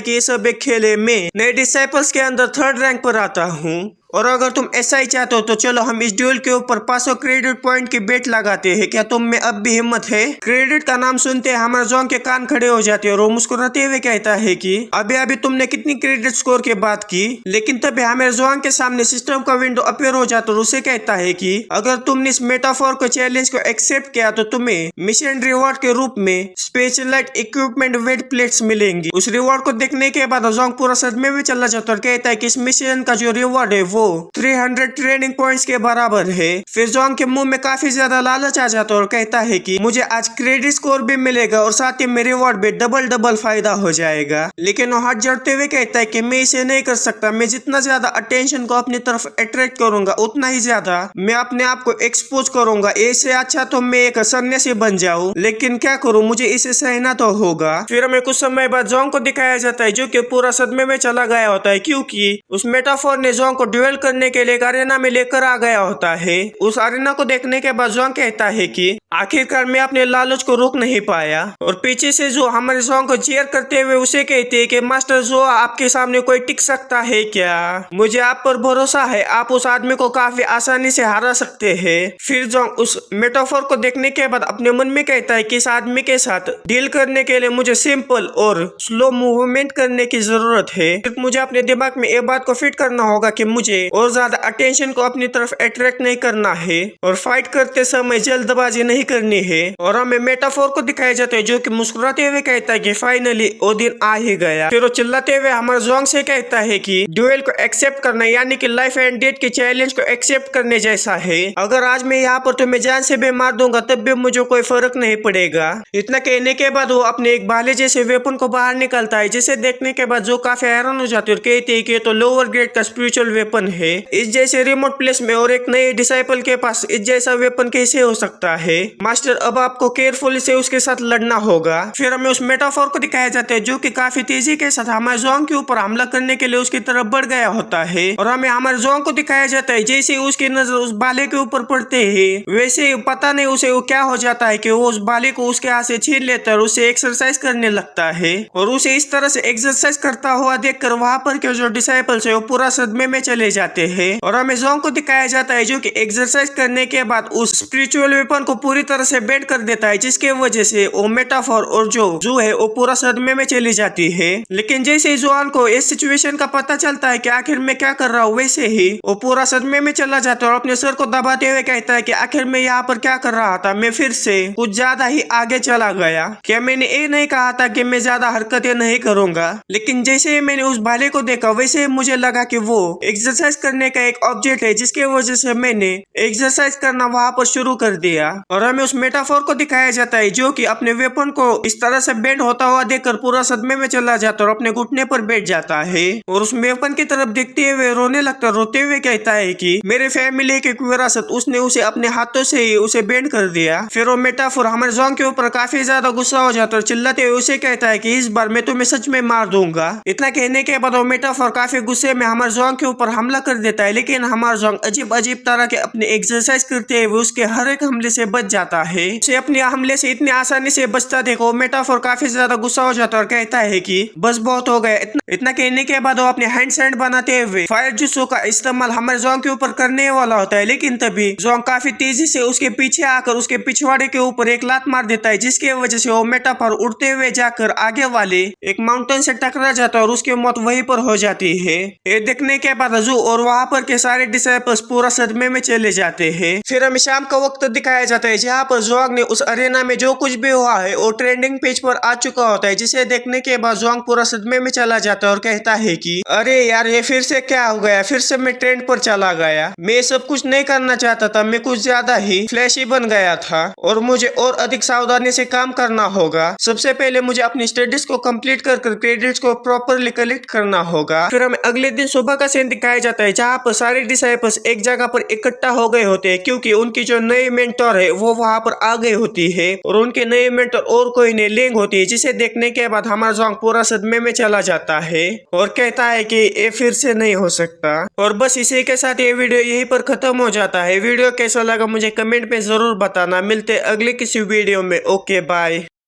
Speaker 1: कि ये सब एक खेल है? मैं नए डिसाइपल्स के अंदर 3rd रैंक पर आता हूँ और अगर तुम ऐसा ही चाहते हो तो चलो हम इस ड्यूएल के ऊपर 500 क्रेडिट पॉइंट की बेट लगाते हैं। क्या तुम में अब भी हिम्मत है? क्रेडिट का नाम सुनते हैं हमारे जोंग के कान खड़े हो जाते हैं और वो मुस्कुराते हुए कहता है कि अभी तुमने कितनी क्रेडिट स्कोर की बात की। लेकिन तभी हमारे जोंग के सामने सिस्टम का विंडो अपीयर हो जाता है और उसे कहता है कि अगर तुमने इस मेटाफोर को चैलेंज को एक्सेप्ट किया तो तुम्हें मिशन रिवॉर्ड के रूप में स्पेशलाइज्ड इक्विपमेंट वेट प्लेट्स मिलेंगी। उस रिवॉर्ड को देखने के बाद जोंग पूरा सदमे में चला जाता है और कहता है कि इस मिशन का जो रिवॉर्ड है वो 300 ट्रेनिंग पॉइंट्स के बराबर है। फिर जोंग के मुंह में काफी ज्यादा लालच आ जाता है और कहता है कि मुझे आज क्रेडिट स्कोर भी मिलेगा और साथ ही मेरे रिवॉर्ड भी डबल फायदा हो जाएगा। लेकिन वो हाथ जोड़ते हुए कहता है कि मैं इसे नहीं कर सकता। मैं जितना ज्यादा अटेंशन को अपनी तरफ अट्रैक्ट करूंगा उतना ही ज्यादा मैं अपने आप को एक्सपोज करूंगा। इससे अच्छा तो मैं एक सन्यासी बन जाऊं, लेकिन क्या करूं, मुझे इसे सहना तो होगा। फिर हमें कुछ समय बाद जोंग को दिखाया जाता है जो कि पूरा सदमे में चला गया होता है क्योंकि उस मेटाफोर ने जोंग को ड्यूएल करने के लिए एक अरेना में लेकर आ गया होता है। उस अरेना को देखने के बाद जोंग कहता है कि आखिरकार मैं अपने लालच को रोक नहीं पाया। और पीछे से जो हमारे जोंग को चीयर करते हुए उसे कहते हैं कि मास्टर जो आपके सामने कोई टिक सकता है क्या? मुझे आप पर भरोसा है, आप उस आदमी को काफी आसानी से हरा सकते हैं। फिर जोंग उस मेटाफोर को देखने के बाद अपने मन में कहता है कि इस आदमी के साथ डील करने के लिए मुझे सिंपल और स्लो मूवमेंट करने की जरूरत है। सिर्फ मुझे अपने दिमाग में एक बात को फिट करना होगा कि मुझे और ज्यादा अटेंशन को अपनी तरफ अट्रैक्ट नहीं करना है और फाइट करते समय जल्दबाजी नहीं करनी है। और हमें मेटाफोर को दिखाया जाता है जो कि मुस्कुराते हुए कहता है कि फाइनली वो दिन आ ही गया। फिर वो चिल्लाते हुए हमारे जोंग से कहता है कि ड्यूएल को एक्सेप्ट करना यानी कि लाइफ एंड डेथ के चैलेंज को एक्सेप्ट करने जैसा है। अगर आज मैं यहाँ पर तुम्हें जान से भी मार दूंगा तब भी मुझे कोई फर्क नहीं पड़ेगा। इतना कहने के बाद वो अपने एक भाले जैसे वेपन को बाहर निकलता है, जिसे देखने के बाद जो काफी हैरान हो जाती है और कहती है कि तो लोअर ग्रेड का स्पिरिचुअल वेपन है। इस जैसे रिमोट प्लेस में और एक नए डिसाइपल के पास इस जैसा वेपन कैसे हो सकता है? मास्टर अब आपको केयरफुली से उसके साथ लड़ना होगा। फिर हमें उस मेटाफोर को दिखाया जाता है जो कि काफी तेजी के साथ हमारे जोंग के ऊपर हमला करने के लिए उसकी तरफ बढ़ गया होता है। और हमें हमारे जोंग को दिखाया जाता है जैसे ही उसकी नजर उस भाले के ऊपर पड़ते है वैसे पता नहीं उसे वो क्या हो जाता है कि वो उस भाले को उसके हाथ से छीन लेता है और उसे एक्सरसाइज करने लगता है। और उसे इस तरह से एक्सरसाइज करता हुआ देखकर वहां पर के जो डिसाइपल्स है वो पूरा सदमे में चले जाते हैं। और हमें जोंग को दिखाया जाता है जो कि एक्सरसाइज करने के बाद उस स्पिरिचुअल वेपन को पूरी तरह से बेंड कर देता है, जिसके वजह से वो मेटाफोर और जो है वो पूरा सदमे में चली जाती है। लेकिन जैसे ही जोआन को इस सिचुएशन का पता चलता है कि आखिर मैं क्या कर रहा हूँ, वैसे ही वो पूरा सदमे में चला जाता है और अपने सर को दबाते हुए कहता है कि आखिर मैं यहाँ पर क्या कर रहा था, मैं फिर से कुछ ज्यादा ही आगे चला गया। क्या मैंने ये नहीं कहा था कि मैं ज्यादा हरकतें नहीं करूंगा? लेकिन जैसे ही मैंने उस भाले को देखा वैसे ही मुझे लगा कि वो एक्सरसाइज करने का एक ऑब्जेक्ट है, जिसके वजह से मैंने एक्सरसाइज करना वहां पर शुरू कर दिया। और हमें उस मेटाफोर को दिखाया जाता है जो कि अपने वेपन को इस तरह से बेंड होता हुआ देखकर पूरा सदमे में चला जाता है और अपने घुटने पर बैठ जाता है और उस वेपन की तरफ देखते हुए रोने लगता है। रोते हुए कहता है कि मेरे फैमिली की विरासत, उसने उसे अपने हाथों से ही उसे बेंड कर दिया। फिर वो मेटाफोर हमारे जोंग के ऊपर काफी ज्यादा गुस्सा हो जाता है और चिल्लाते हुए उसे कहता है कि इस बार मैं तुम्हें सच में मार दूंगा। इतना कहने के बाद वो मेटाफोर काफी गुस्से में हमारे जोंग के ऊपर हमला कर देता है, लेकिन हमारा जोंग अजीब अजीब तरह के अपने एक्सरसाइज करते हुए उसके हर एक हमले से बच जाता है। उसे अपने हमले से इतनी आसानी से बचता देखो मेटाफोर काफी ज्यादा गुस्सा हो जाता है और कहता है कि बस बहुत हो गया। इतना कहने के बाद वो अपने हैंड सैंड बनाते हुए फायर जुत्सु का इस्तेमाल हमारे जोंग के ऊपर करने वाला होता है, लेकिन तभी जोंग काफी तेजी से उसके पीछे आकर उसके पिछवाड़े के ऊपर एक लात मार देता है, जिसकी वजह से वो मेटाफोर उड़ते हुए जाकर आगे वाले एक माउंटेन से टकरा जाता है और उसकी मौत वहीं पर हो जाती है। ये देखने के बाद अजू और वहां पर के सारे डिसाइपल्स पूरा सदमे में चले जाते हैं। फिर हमें शाम का वक्त दिखाया जाता है जहाँ पर जोंग ने उस अरेना में जो कुछ भी हुआ है वो ट्रेंडिंग पेज पर आ चुका होता है, जिसे देखने के बाद जोंग पूरा सदमे में चला जाता है और कहता है कि अरे यार ये फिर से क्या हो गया, फिर से मैं ट्रेंड पर चला गया। मैं सब कुछ नहीं करना चाहता था, मैं कुछ ज्यादा ही फ्लैशी बन गया था और मुझे और अधिक सावधानी से काम करना होगा। सबसे पहले मुझे अपनी स्टडीज को कंप्लीट कर क्रेडिट्स को प्रॉपरली कलेक्ट करना होगा। फिर हमें अगले दिन सुबह का सीन दिखाया जाता है जहाँ पर सारे डिसाइपल्स एक जगह पर इकट्ठा हो गए होते हैं, क्योंकि उनकी जो नई मेंटर है वो वहाँ पर आ गई होती है और उनके नए मेंटर और कोई नहीं लिंग होती है, जिसे देखने के बाद हमारा जोंग पूरा सदमे में चला जाता है और कहता है कि ये फिर से नहीं हो सकता। और बस इसी के साथ ये वीडियो यहीं पर खत्म हो जाता है। वीडियो कैसा लगा मुझे कमेंट में जरूर बताना। मिलते अगले किसी वीडियो में। Okay bye.